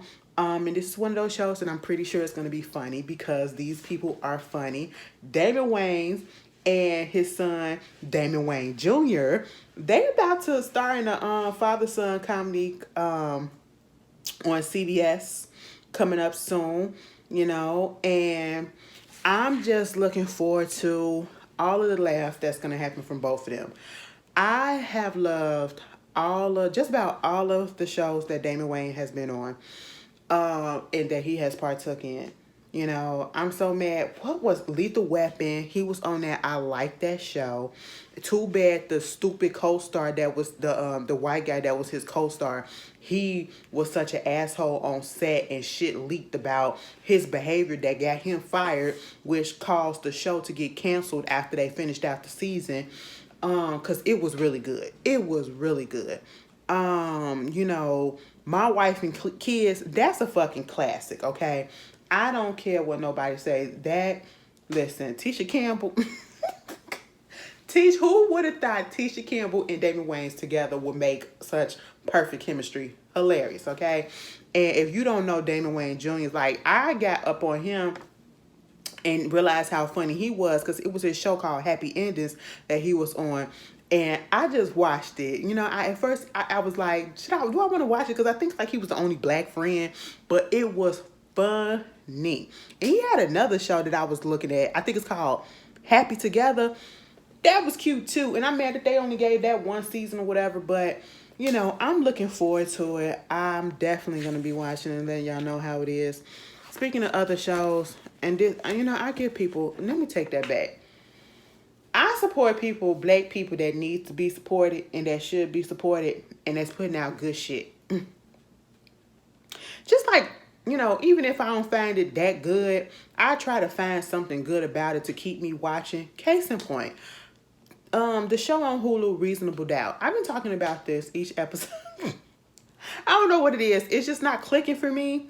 this is one of those shows that I'm pretty sure it's going to be funny because these people are funny. Damon Wayans and his son, Damon Wayne Jr., they about to star in a father-son comedy on CBS coming up soon, and I'm just looking forward to all of the laughs that's going to happen from both of them. I have loved just about all of the shows that Damon Wayne has been on, and that he has partook in. I'm so mad. What was Lethal Weapon? He was on that. I like that show. Too bad the stupid co-star that was the white guy that was his co-star. He was such an asshole on set, and shit leaked about his behavior that got him fired, which caused the show to get canceled after they finished out the season. Cause it was really good. It was really good. My Wife and Kids, that's a fucking classic, okay? I don't care what nobody says. Listen, Tisha Campbell. Who would have thought Tisha Campbell and Damon Wayans together would make such perfect chemistry? Hilarious, okay? And if you don't know Damon Wayans Jr., like, I got up on him and realized how funny he was because it was his show called Happy Endings that he was on. And I just watched it. At first I was like, do I want to watch it? Because I think like he was the only black friend. But it was funny. And he had another show that I was looking at. I think it's called Happy Together. That was cute too. And I'm mad that they only gave that one season or whatever. But, I'm looking forward to it. I'm definitely going to be watching it and letting y'all know how it is. Speaking of other shows, and this, I give people, let me take that back. I support black people that need to be supported and that should be supported and that's putting out good shit. Just like, even if I don't find it that good, I try to find something good about it to keep me watching. Case in point, the show on Hulu, Reasonable Doubt. I've been talking about this each episode. I don't know what it is. It's just not clicking for me.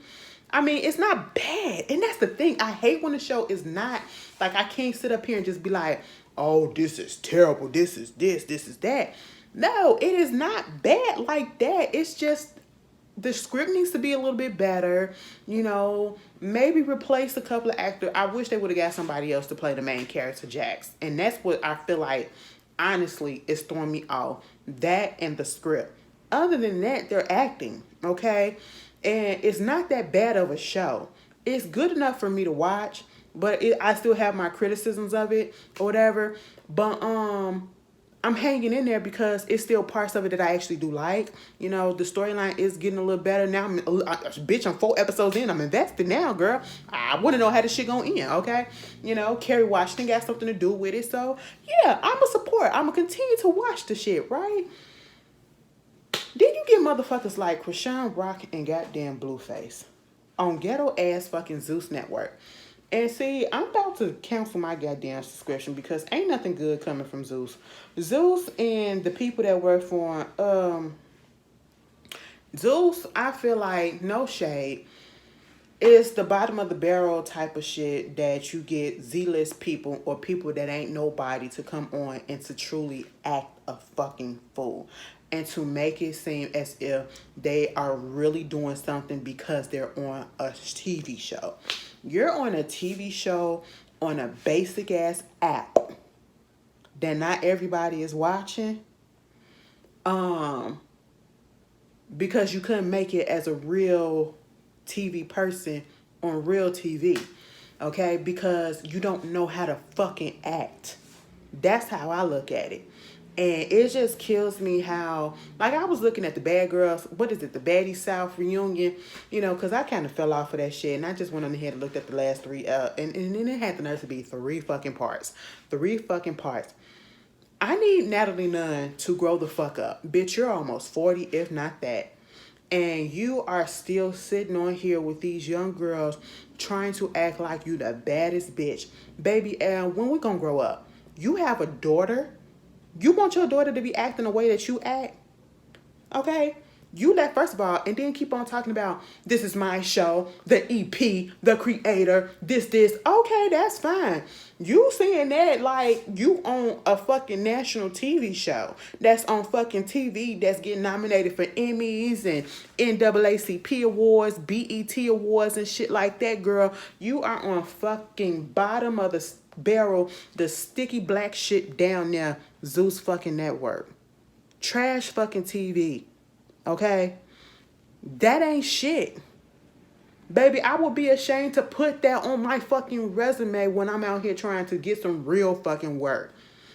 I mean, it's not bad. And that's the thing. I hate when the show is not, like, I can't sit up here and just be like, oh, this is terrible. This is this is that. No, it is not bad like that. It's just the script needs to be a little bit better. Maybe replace a couple of actors. I wish they would have got somebody else to play the main character, Jax. And that's what I feel like, honestly, is throwing me off. That and the script. Other than that, they're acting, okay? And it's not that bad of a show. It's good enough for me to watch, but I still have my criticisms of it or whatever. But I'm hanging in there because it's still parts of it that I actually do like. The storyline is getting a little better now. I'm 4 episodes in. I'm invested now, girl. I want to know how this shit gonna end, okay? Kerry Washington got something to do with it. So, yeah, I'm a support. I'm going to continue to watch the shit, right? Then you get motherfuckers like Krishan Rock and goddamn Blueface on ghetto ass fucking Zeus Network. And see, I'm about to cancel my goddamn subscription because ain't nothing good coming from Zeus. Zeus and the people that work for Zeus, I feel like, no shade, is the bottom of the barrel type of shit that you get Z-list people or people that ain't nobody to come on and to truly act a fucking fool. And to make it seem as if they are really doing something because they're on a TV show. You're on a TV show on a basic ass app that not everybody is watching. Because you couldn't make it as a real TV person on real TV, okay? Because you don't know how to fucking act. That's how I look at it. And it just kills me how, like, I was looking at the Bad Girls, what is it, the Baddie South reunion, you know, because I kind of fell off of that shit, and I just went on ahead and looked at the last three, and then it had the nerve to be three fucking parts. I need Natalie Nunn to grow the fuck up. Bitch, you're almost 40, if not that. And you are still sitting on here with these young girls trying to act like you the baddest bitch. Baby, when we gonna grow up? You have a daughter? You want your daughter to be acting the way that you act? Okay? You let, first of all, and then keep on talking about, this is my show, the EP, the creator, this. Okay, that's fine. You saying that like you on a fucking national TV show that's on fucking TV that's getting nominated for Emmys and NAACP awards, BET awards and shit like that, girl. You are on fucking bottom of the barrel, the sticky black shit down there, Zeus fucking network. Trash fucking TV. Okay? That ain't shit. Baby, I would be ashamed to put that on my fucking resume when I'm out here trying to get some real fucking work.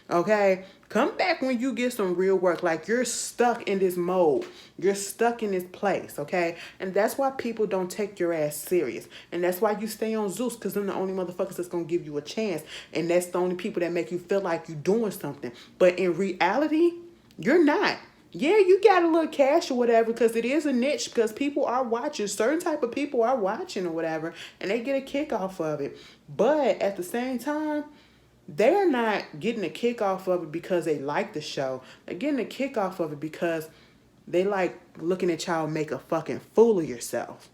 Okay? Come back when you get some real work. Like, you're stuck in this mode. You're stuck in this place, okay? And that's why people don't take your ass serious. And that's why you stay on Zeus, because they're the only motherfuckers that's going to give you a chance. And that's the only people that make you feel like you're doing something. But in reality, you're not. Yeah, you got a little cash or whatever, because it is a niche, because people are watching. Certain type of people are watching or whatever, and they get a kick off of it. But at the same time, they're not getting a kick off of it because they like the show. They're getting a kick off of it because they like looking at y'all make a fucking fool of yourself.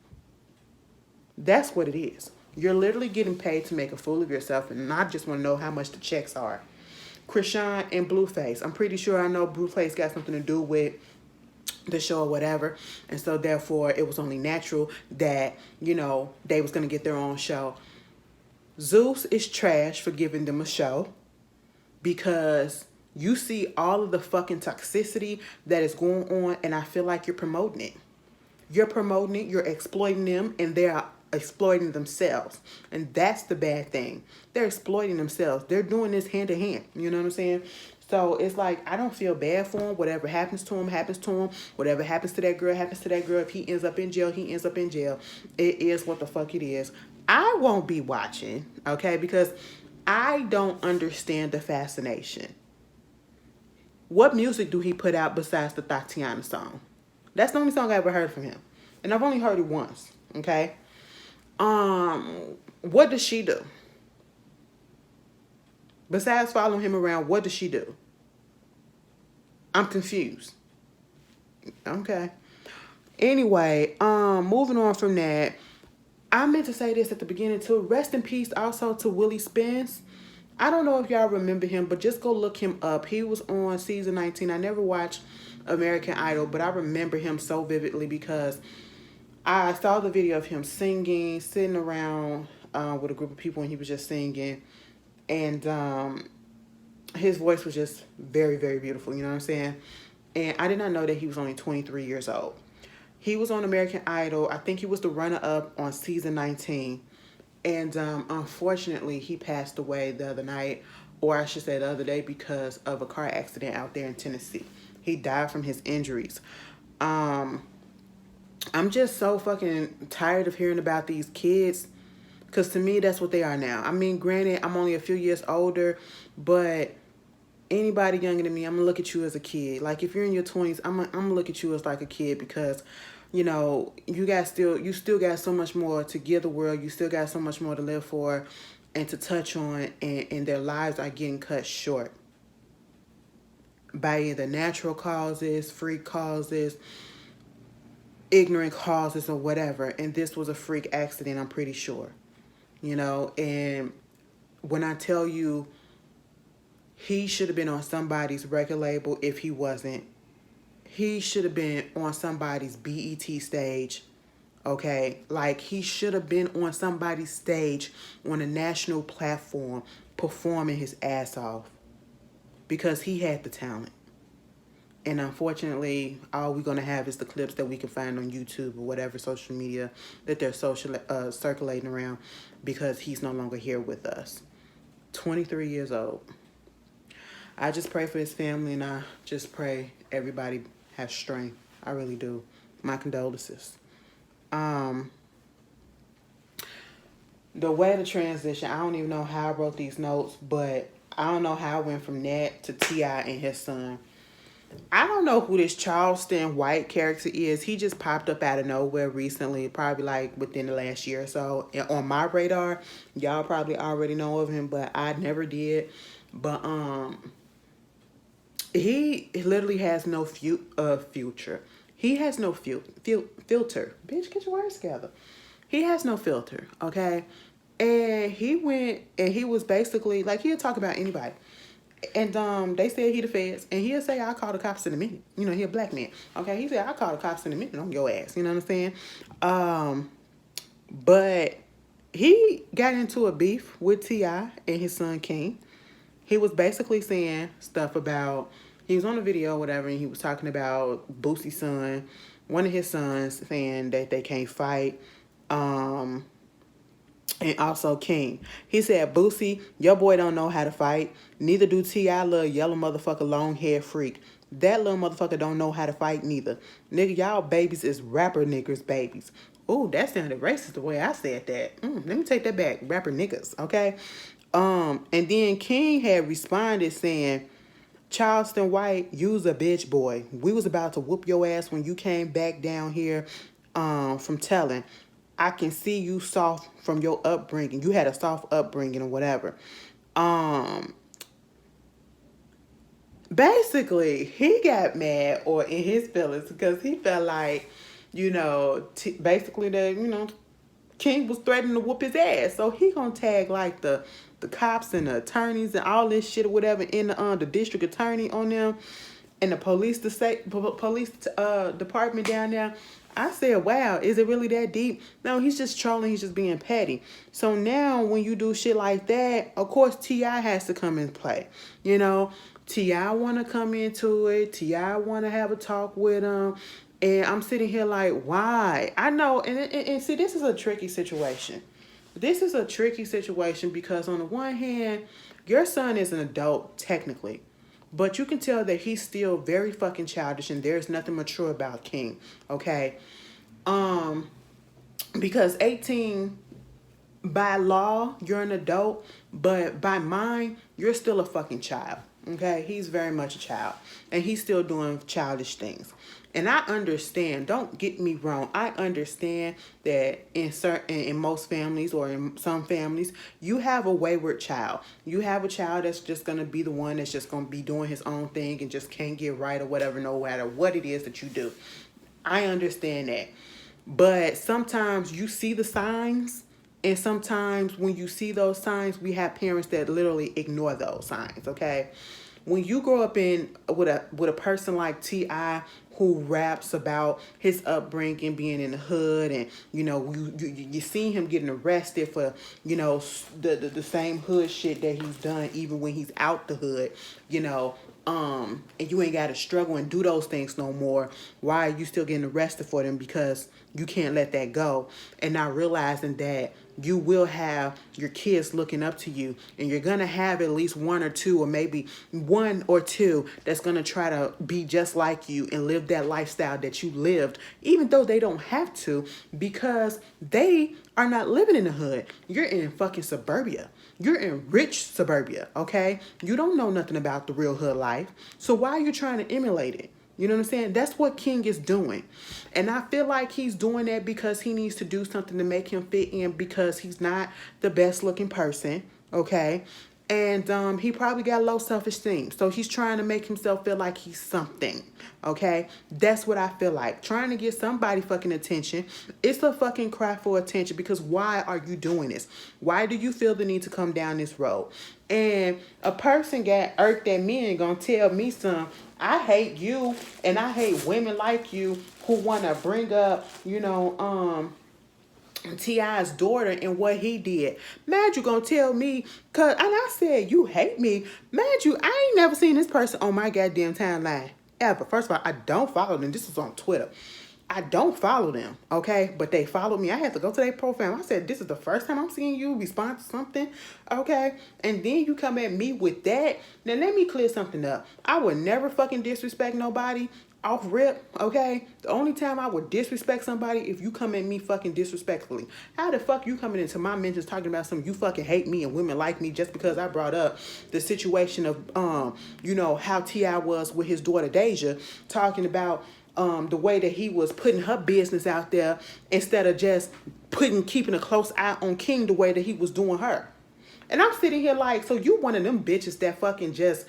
That's what it is. You're literally getting paid to make a fool of yourself, and I just want to know how much the checks are. Krishan and Blueface. I'm pretty sure I know Blueface got something to do with the show or whatever. And so therefore it was only natural that, you know, they was going to get their own show. Zeus is trash for giving them a show, because you see all of the fucking toxicity that is going on, and I feel like you're promoting it. You're promoting it, you're exploiting them, and they're exploiting themselves. And that's the bad thing. They're exploiting themselves. They're doing this hand to hand. You know what I'm saying? So it's like, I don't feel bad for him. Whatever happens to him, happens to him. Whatever happens to that girl, happens to that girl. If he ends up in jail, he ends up in jail. It is what the fuck it is. I won't be watching, okay? Because I don't understand the fascination. What music do he put out besides the Tatiana song? That's the only song I ever heard from him. And I've only heard it once, okay? What does she do? Besides following him around, what does she do? I'm confused. Okay. Anyway, moving on from that, I meant to say this at the beginning too. Rest in peace also to Willie Spence. I don't know if y'all remember him, but just go look him up. He was on season 19. I never watched American Idol, but I remember him so vividly because I saw the video of him singing, sitting around with a group of people, and he was just singing. And his voice was just very, very beautiful, you know what I'm saying? And I did not know that he was only 23 years old. He was on American Idol. I think he was the runner-up on season 19. And unfortunately, he passed away the other night, or I should say the other day, because of a car accident out there in Tennessee. He died from his injuries. I'm just so fucking tired of hearing about these kids, because to me, that's what they are now. I mean, granted, I'm only a few years older, but anybody younger than me, I'm going to look at you as a kid. Like, if you're in your 20s, I'm going to look at you as like a kid, because, you know, you still got so much more to give the world. You still got so much more to live for and to touch on, and their lives are getting cut short by either natural causes, freak causes, ignorant causes, or whatever. And this was a freak accident, I'm pretty sure. You know, and when I tell you he should have been on somebody's record label, if he wasn't, he should have been on somebody's BET stage, okay? Like, he should have been on somebody's stage on a national platform performing his ass off, because he had the talent. And unfortunately, all we're going to have is the clips that we can find on YouTube or whatever social media that they're circulating around, because he's no longer here with us. 23 years old. I just pray for his family, and I just pray everybody has strength. I really do. My condolences. The way to transition, I don't even know how I wrote these notes, but I don't know how I went from that to T.I. and his son. I don't know who this Charleston White character is. He just popped up out of nowhere recently, probably like within the last year or so. And on my radar, y'all probably already know of him, but I never did. But he literally has no future. He has no filter. Bitch, get your words together. He has no filter, okay? And he went and he was basically like, he'll talk about anybody. And they said he the feds, and he'll say, I'll call the cops in a minute. You know, he a black man. Okay, he said, I'll call the cops in a minute on your ass. You know what I'm saying? But he got into a beef with T.I. and his son King. He was basically saying stuff about, he was on a video or whatever, and he was talking about Boosie's son, one of his sons, saying that they can't fight. And also King. He said, Boosie, your boy don't know how to fight. Neither do T.I., little yellow motherfucker, long hair freak. That little motherfucker don't know how to fight neither. Nigga, y'all babies is rapper niggas babies. Ooh, that sounded racist the way I said that. Let me take that back. Rapper niggas, okay? And then King had responded saying, Charleston White, you's a bitch boy. We was about to whoop your ass when you came back down here from telling. I can see you soft from your upbringing. You had a soft upbringing or whatever. Basically, he got mad or in his feelings because he felt like, you know, basically that, you know, King was threatening to whoop his ass. So he gonna tag like the cops and the attorneys and all this shit or whatever in the district attorney on them and the police department down there. I said, wow, is it really that deep? No, he's just trolling. He's just being petty. So now when you do shit like that, of course, T.I. has to come and play. You know, T.I. want to come into it. T.I. want to have a talk with him. And I'm sitting here like, why? I know. And see, this is a tricky situation. This is a tricky situation because on the one hand, your son is an adult technically. But you can tell that he's still very fucking childish and there's nothing mature about King, okay? Because 18, by law, you're an adult, but by mind, you're still a fucking child, okay? He's very much a child, and he's still doing childish things. And I understand, don't get me wrong, I understand that in most families or in some families, you have a wayward child. You have a child that's just going to be the one that's just going to be doing his own thing and just can't get right or whatever, no matter what it is that you do. I understand that. But sometimes you see the signs, and sometimes when you see those signs, we have parents that literally ignore those signs, okay? When you grow up with a person like T.I., who raps about his upbringing, being in the hood, and you know you see him getting arrested for, you know, the same hood shit that he's done even when he's out the hood, you know, and you ain't got to struggle and do those things no more. Why are you still getting arrested for them? Because you can't let that go, and not realizing that you will have your kids looking up to you, and you're going to have at least one or two, or maybe one or two that's going to try to be just like you and live that lifestyle that you lived, even though they don't have to, because they are not living in the hood. You're in fucking suburbia. You're in rich suburbia, okay? You don't know nothing about the real hood life. So why are you trying to emulate it? You know what I'm saying? That's what King is doing. And I feel like he's doing that because he needs to do something to make him fit in, because he's not the best looking person, okay? And he probably got low self-esteem. So he's trying to make himself feel like he's something, okay? That's what I feel like. Trying to get somebody fucking attention. It's a fucking cry for attention, because why are you doing this? Why do you feel the need to come down this road? And a person got irked at me and gonna tell me I hate you and I hate women like you who want to bring up, you know, T.I.'s daughter and what he did. Man, you gonna tell me, and I said, you hate me. Man, I ain't never seen this person on my goddamn timeline. ever. First of all, I don't follow them. This is on Twitter. I don't follow them, okay? But they followed me. I had to go to their profile. I said, this is the first time I'm seeing you respond to something, okay? And then you come at me with that. Now, let me clear something up. I would never fucking disrespect nobody off rip, okay? The only time I would disrespect somebody if you come at me fucking disrespectfully. How the fuck you coming into my mentions talking about something you fucking hate me and women like me just because I brought up the situation of, you know, how T.I. was with his daughter Deja, talking about the way that he was putting her business out there instead of just keeping a close eye on King the way that he was doing her. And I'm sitting here like, so you one of them bitches that fucking just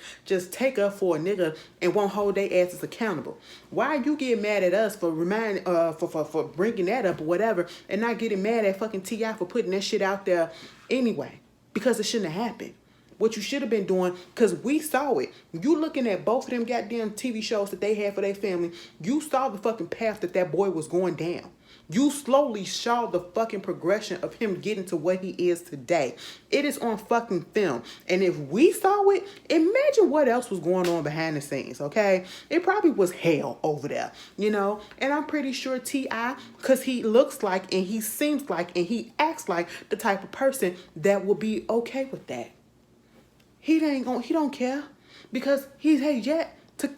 take up for a nigga and won't hold their asses accountable. Why you get mad at us for for bringing that up or whatever, and not getting mad at fucking T.I. for putting that shit out there anyway? Because it shouldn't have happened. What you should have been doing, because we saw it. You looking at both of them goddamn TV shows that they had for their family, you saw the fucking path that boy was going down. You slowly saw the fucking progression of him getting to what he is today. It is on fucking film. And if we saw it, imagine what else was going on behind the scenes, okay? It probably was hell over there, you know? And I'm pretty sure T.I., because he looks like and he seems like and he acts like the type of person that will be okay with that. He don't care, because he has yet to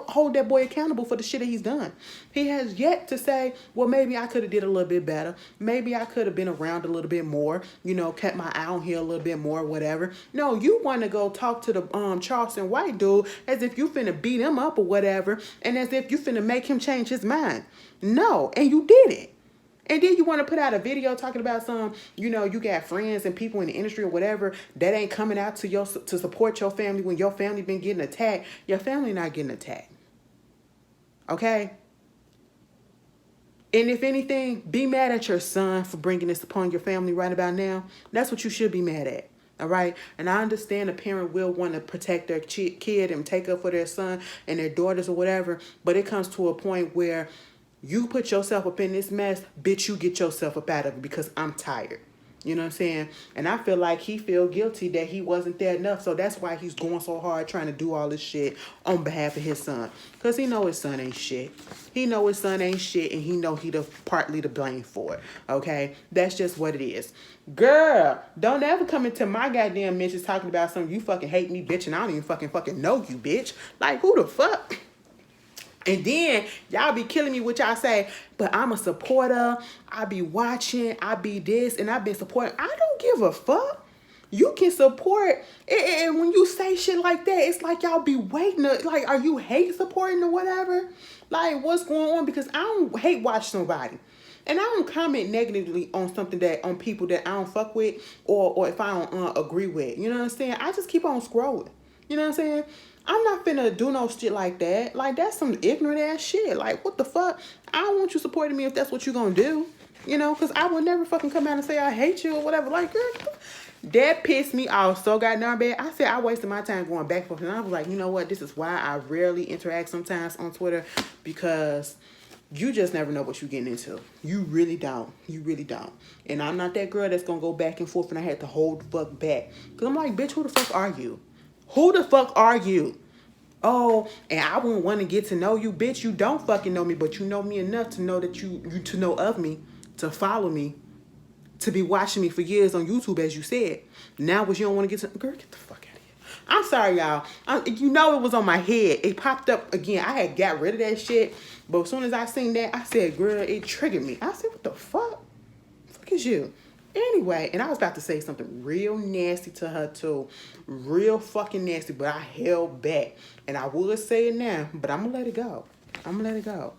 hold that boy accountable for the shit that he's done. He has yet to say, well, maybe I could have did a little bit better. Maybe I could have been around a little bit more, you know, kept my eye on here a little bit more, whatever. No, you want to go talk to the Charleston White dude as if you finna beat him up or whatever, and as if you finna make him change his mind. No, and you did it. And then you want to put out a video talking about some, you know, you got friends and people in the industry or whatever that ain't coming out to support your family when your family been getting attacked. Your family not getting attacked. Okay? And if anything, be mad at your son for bringing this upon your family right about now. That's what you should be mad at. All right? And I understand a parent will want to protect their kid and take up for their son and their daughters or whatever. But it comes to a point where you put yourself up in this mess, bitch, you get yourself up out of it, because I'm tired. You know what I'm saying? And I feel like he feel guilty that he wasn't there enough. So that's why he's going so hard trying to do all this shit on behalf of his son. Because he know his son ain't shit. He know his son ain't shit, and he know he partly to blame for it. Okay? That's just what it is. Girl, don't ever come into my goddamn mentions talking about something you fucking hate me, bitch, and I don't even fucking know you, bitch. Like, who the fuck? And then y'all be killing me with y'all say, but I'm a supporter. I be watching. I be this. And I been supporting. I don't give a fuck. You can support. And when you say shit like that, it's like y'all be waiting. Like, are you hate supporting or whatever? Like, what's going on? Because I don't hate watch somebody. And I don't comment negatively on something on people that I don't fuck with or if I don't agree with. You know what I'm saying? I just keep on scrolling. You know what I'm saying? I'm not finna do no shit like that. Like, that's some ignorant ass shit. Like, what the fuck? I don't want you supporting me if that's what you gonna do. You know, because I would never fucking come out and say I hate you or whatever. Like, girl, that pissed me off so goddamn bad. I said I wasted my time going back and forth. And I was like, you know what? This is why I rarely interact sometimes on Twitter, because you just never know what you're getting into. You really don't. You really don't. And I'm not that girl that's gonna go back and forth and I had to hold the fuck back. Because I'm like, bitch, who the fuck are you? Who the fuck are you? Oh, and I wouldn't want to get to know you. Bitch, you don't fucking know me, but you know me enough to know that you to know of me, to follow me, to be watching me for years on YouTube, as you said. Now, what you don't want to get to... Girl, get the fuck out of here. I'm sorry, y'all. You know it was on my head. It popped up again. I had got rid of that shit, but as soon as I seen that, I said, girl, it triggered me. I said, what the fuck? The fuck is you? Anyway, and I was about to say something real nasty to her too. Real fucking nasty, but I held back. And I would say it now, but I'm gonna let it go.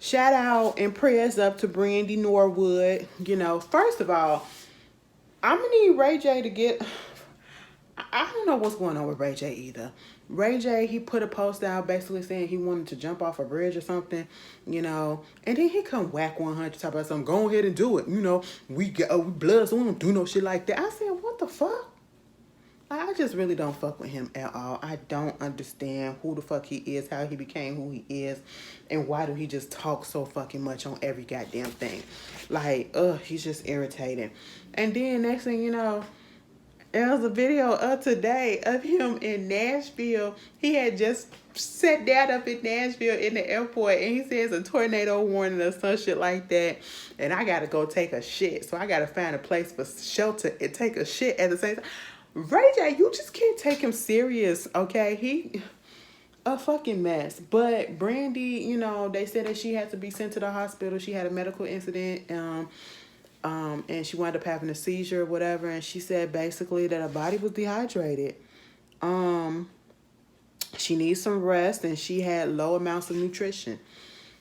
Shout out and prayers up to Brandy Norwood. You know, first of all, I'm gonna need Ray J to get... I don't know what's going on with Ray J either. Ray J, he put a post out basically saying he wanted to jump off a bridge or something, you know, and then he come whack 100 talk about something. Go ahead and do it, you know. We blood, so we don't do no shit like that. I said, what the fuck? I just really don't fuck with him at all. I don't understand who the fuck he is, how he became who he is, and why do he just talk so fucking much on every goddamn thing. Like, he's just irritating. And then next thing you know, It was a video of today of him in Nashville. He had just sat down up in Nashville in the airport, and he says a tornado warning or some shit like that. And I gotta go take a shit, so I gotta find a place for shelter and take a shit at the same time. Ray J, you just can't take him serious, okay? He a fucking mess. But Brandy, you know, they said that she had to be sent to the hospital. She had a medical incident. And she wound up having a seizure or whatever, and she said basically that her body was dehydrated. She needs some rest, and she had low amounts of nutrition.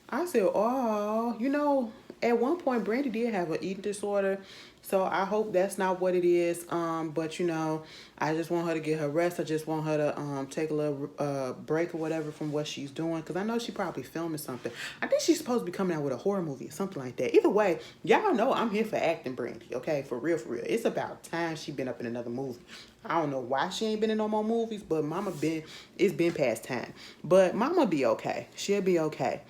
I said, oh, you know, at one point Brandy did have an eating disorder, so I hope that's not what it is. But you know, I just want her to get her rest. I just want her to take a little break or whatever from what she's doing, because I know she probably filming something. I think she's supposed to be coming out with a horror movie or something like that. Either way, y'all know I'm here for acting, Brandy. Okay, for real, for real. It's about time she been up in another movie. I don't know why she ain't been in no more movies, but it's been past time. But Mama be okay. She'll be okay.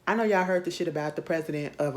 I know y'all heard the shit about the president of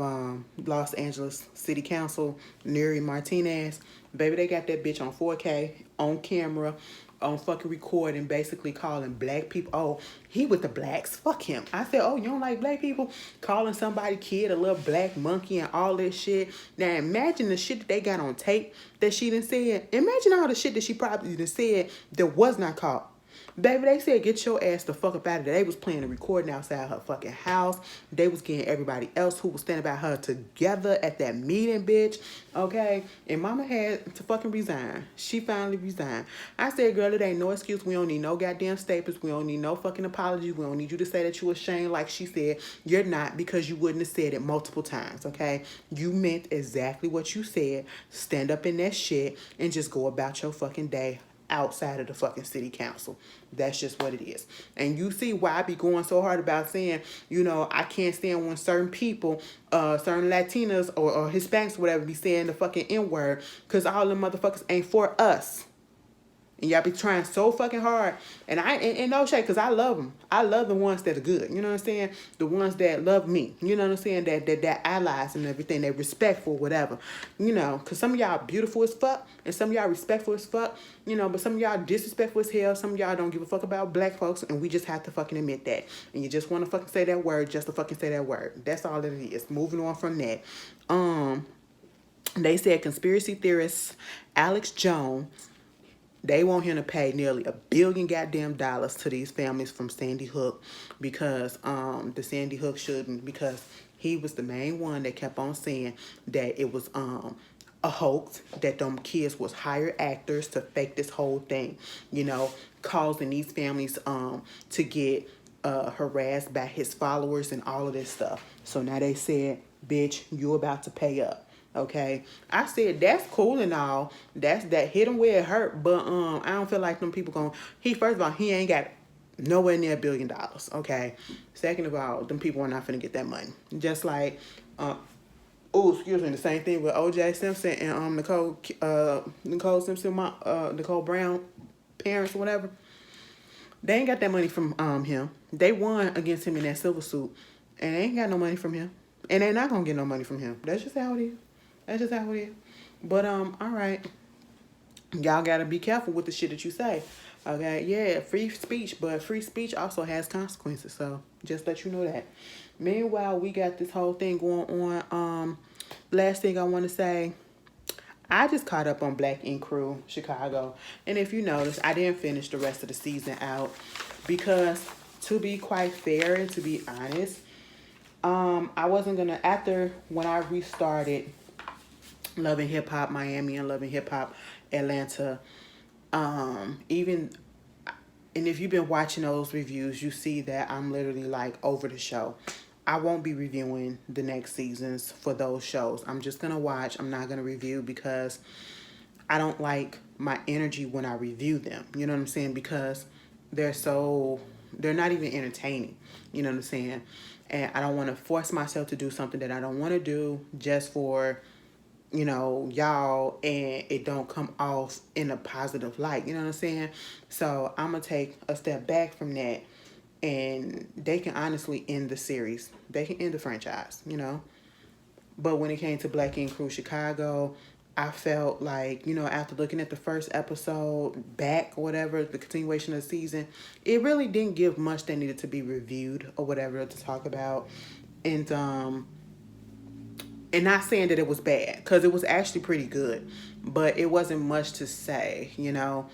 Los Angeles City Council, Neri Martinez. Baby, they got that bitch on 4K, on camera, on fucking recording, basically calling black people. Oh, he with the blacks. Fuck him. I said, oh, you don't like black people? Calling somebody kid a little black monkey and all this shit. Now imagine the shit that they got on tape that she done said. Imagine all the shit that she probably done said that was not caught. Baby, they said, get your ass the fuck up out of there. They was playing a recording outside her fucking house. They was getting everybody else who was standing by her together at that meeting, bitch. Okay? And Mama had to fucking resign. She finally resigned. I said, girl, it ain't no excuse. We don't need no goddamn staples. We don't need no fucking apologies. We don't need you to say that you ashamed like she said. You're not, because you wouldn't have said it multiple times, okay? You meant exactly what you said. Stand up in that shit and just go about your fucking day outside of the fucking city council. That's just what it is. And you see why I be going so hard about saying, you know, I can't stand when certain people, certain Latinas or Hispanics, whatever, be saying the fucking N-word, because all them motherfuckers ain't for us. And y'all be trying so fucking hard. And and no shade, because I love them. I love the ones that are good. You know what I'm saying? The ones that love me. You know what I'm saying? That allies and everything. They respectful, whatever. You know, because some of y'all beautiful as fuck. And some of y'all respectful as fuck. You know, but some of y'all disrespectful as hell. Some of y'all don't give a fuck about black folks. And we just have to fucking admit that. And you just want to fucking say that word just to fucking say that word. That's all it is. Moving on from that. They said conspiracy theorist Alex Jones, they want him to pay nearly $1 billion goddamn dollars to these families from Sandy Hook, because the Sandy Hook shouldn't, because he was the main one that kept on saying that it was a hoax, that them kids was hired actors to fake this whole thing, you know, causing these families to get harassed by his followers and all of this stuff. So now they said, bitch, you about to pay up. Okay, I said that's cool and all. That's that hit him where it hurt, but I don't feel like them people going. First of all, he ain't got nowhere near $1 billion. Okay, second of all, them people are not finna get that money. Just like excuse me, the same thing with O.J. Simpson and Nicole Simpson, Nicole Brown parents or whatever. They ain't got that money from him. They won against him in that civil suit, and they ain't got no money from him, and they're not gonna get no money from him. That's just how it is. That's just how it is. But, all right. Y'all got to be careful with the shit that you say. Okay? Yeah, free speech. But free speech also has consequences. So, just let you know that. Meanwhile, we got this whole thing going on. Last thing I want to say. I just caught up on Black Ink Crew, Chicago. And if you notice, I didn't finish the rest of the season out. Because, to be quite fair and to be honest, I wasn't going to, after when I restarted Love and Hip Hop Miami and Love and Hip Hop Atlanta, and if you've been watching those reviews, you see that I'm literally like over the show. I won't be reviewing the next seasons for those shows. I'm just gonna watch. I'm not gonna review, because I don't like my energy when I review them. You know what I'm saying? Because they're not even entertaining. You know what I'm saying? And I don't want to force myself to do something that I don't want to do just for, you know, y'all, and it don't come off in a positive light. You know what I'm saying? So I'm going to take a step back from that, and they can honestly end the series. They can end the franchise, you know? But when it came to Black Ink Crew Chicago, I felt like, you know, after looking at the first episode back or whatever, the continuation of the season, it really didn't give much that needed to be reviewed or whatever to talk about. And not saying that it was bad, because it was actually pretty good, but it wasn't much to say, you know.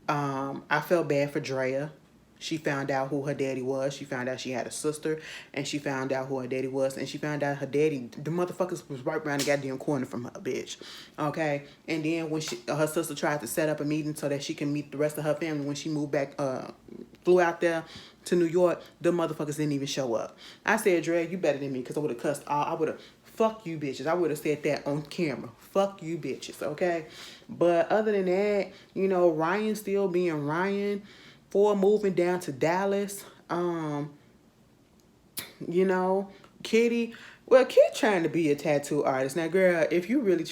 I felt bad for Drea. She found out who her daddy was. She found out she had a sister, and she found out who her daddy was, and she found out her daddy, the motherfuckers was right around the goddamn corner from her, bitch. Okay? And then when her sister tried to set up a meeting so that she can meet the rest of her family when she moved back, flew out there to New York, the motherfuckers didn't even show up. I said, Dre, you better than me, because I would have cussed all, I would have, fuck you bitches. I would have said that on camera. Fuck you bitches, okay? But other than that, you know, Ryan still being Ryan. For moving down to Dallas. You know, Kitty. Well, Kitty trying to be a tattoo artist. Now, girl, if you really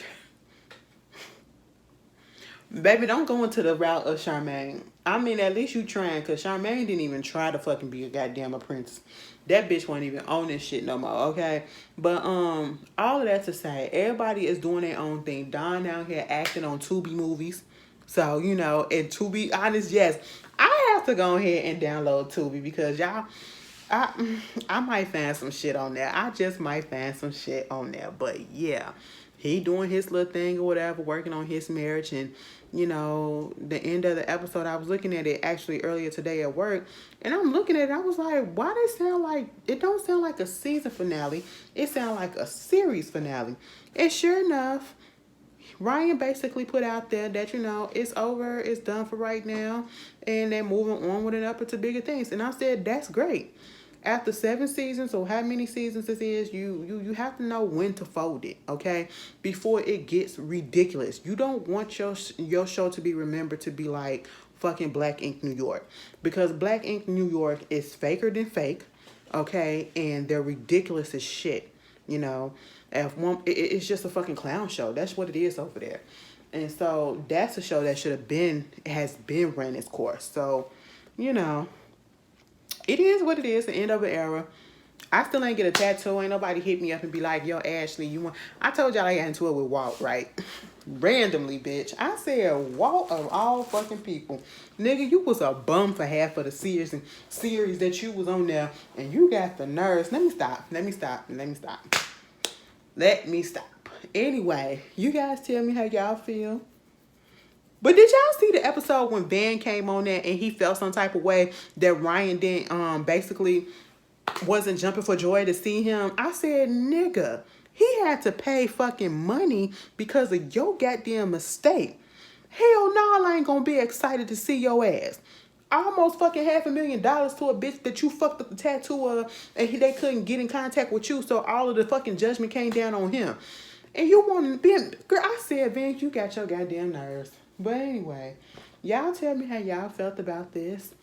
baby, don't go into the route of Charmaine. I mean, at least you trying, because Charmaine didn't even try to fucking be a goddamn apprentice. That bitch wasn't even on this shit no more, okay? But, all of that to say, everybody is doing their own thing. Don out here acting on Tubi movies. So, you know, and to be honest, yes, I have to go ahead and download Tubi, because y'all, I might find some shit on there. I just might find some shit on there. But, yeah, he doing his little thing or whatever, working on his marriage. And, you know, the end of the episode, I was looking at it actually earlier today at work, and I'm looking at it, I was like, why does it sound like, it don't sound like a season finale, it sounds like a series finale. And sure enough, Ryan basically put out there that, you know, it's over, it's done for right now, and they're moving on with it up into bigger things. And I said, that's great. After 7 seasons, or how many seasons this is, you have to know when to fold it, okay? Before it gets ridiculous. You don't want your show to be remembered to be like fucking Black Ink New York. Because Black Ink New York is faker than fake, okay? And they're ridiculous as shit, you know? It's just a fucking clown show. That's what it is over there. And so that's a show that has been ran its course. So, you know, it is what it is, the end of an era. I still ain't get a tattoo. Ain't nobody hit me up and be like, yo, Ashley, you want... I told y'all I got into it with Walt, right? Randomly, bitch. I said, Walt of all fucking people. Nigga, you was a bum for half of the series that you was on there, and you got the nerves. Let me stop. Anyway, you guys tell me how y'all feel. But did y'all see the episode when Van came on there and he felt some type of way that Ryan didn't, basically wasn't jumping for joy to see him? I said, nigga, he had to pay fucking money because of your goddamn mistake. Hell no, I ain't gonna be excited to see your ass. Almost fucking $500,000 to a bitch that you fucked up the tattoo of, and they couldn't get in contact with you, so all of the fucking judgment came down on him. And you wanted Ben, girl, I said, Ben, you got your goddamn nerves. But anyway, y'all tell me how y'all felt about this.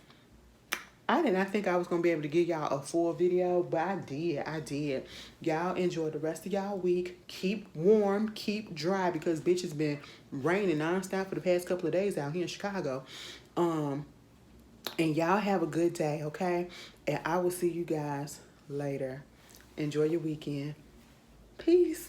I did not think I was going to be able to give y'all a full video, but I did. Y'all enjoy the rest of y'all week. Keep warm, keep dry, because bitch, it's been raining nonstop for the past couple of days out here in Chicago. And y'all have a good day, okay? And I will see you guys later. Enjoy your weekend. Peace.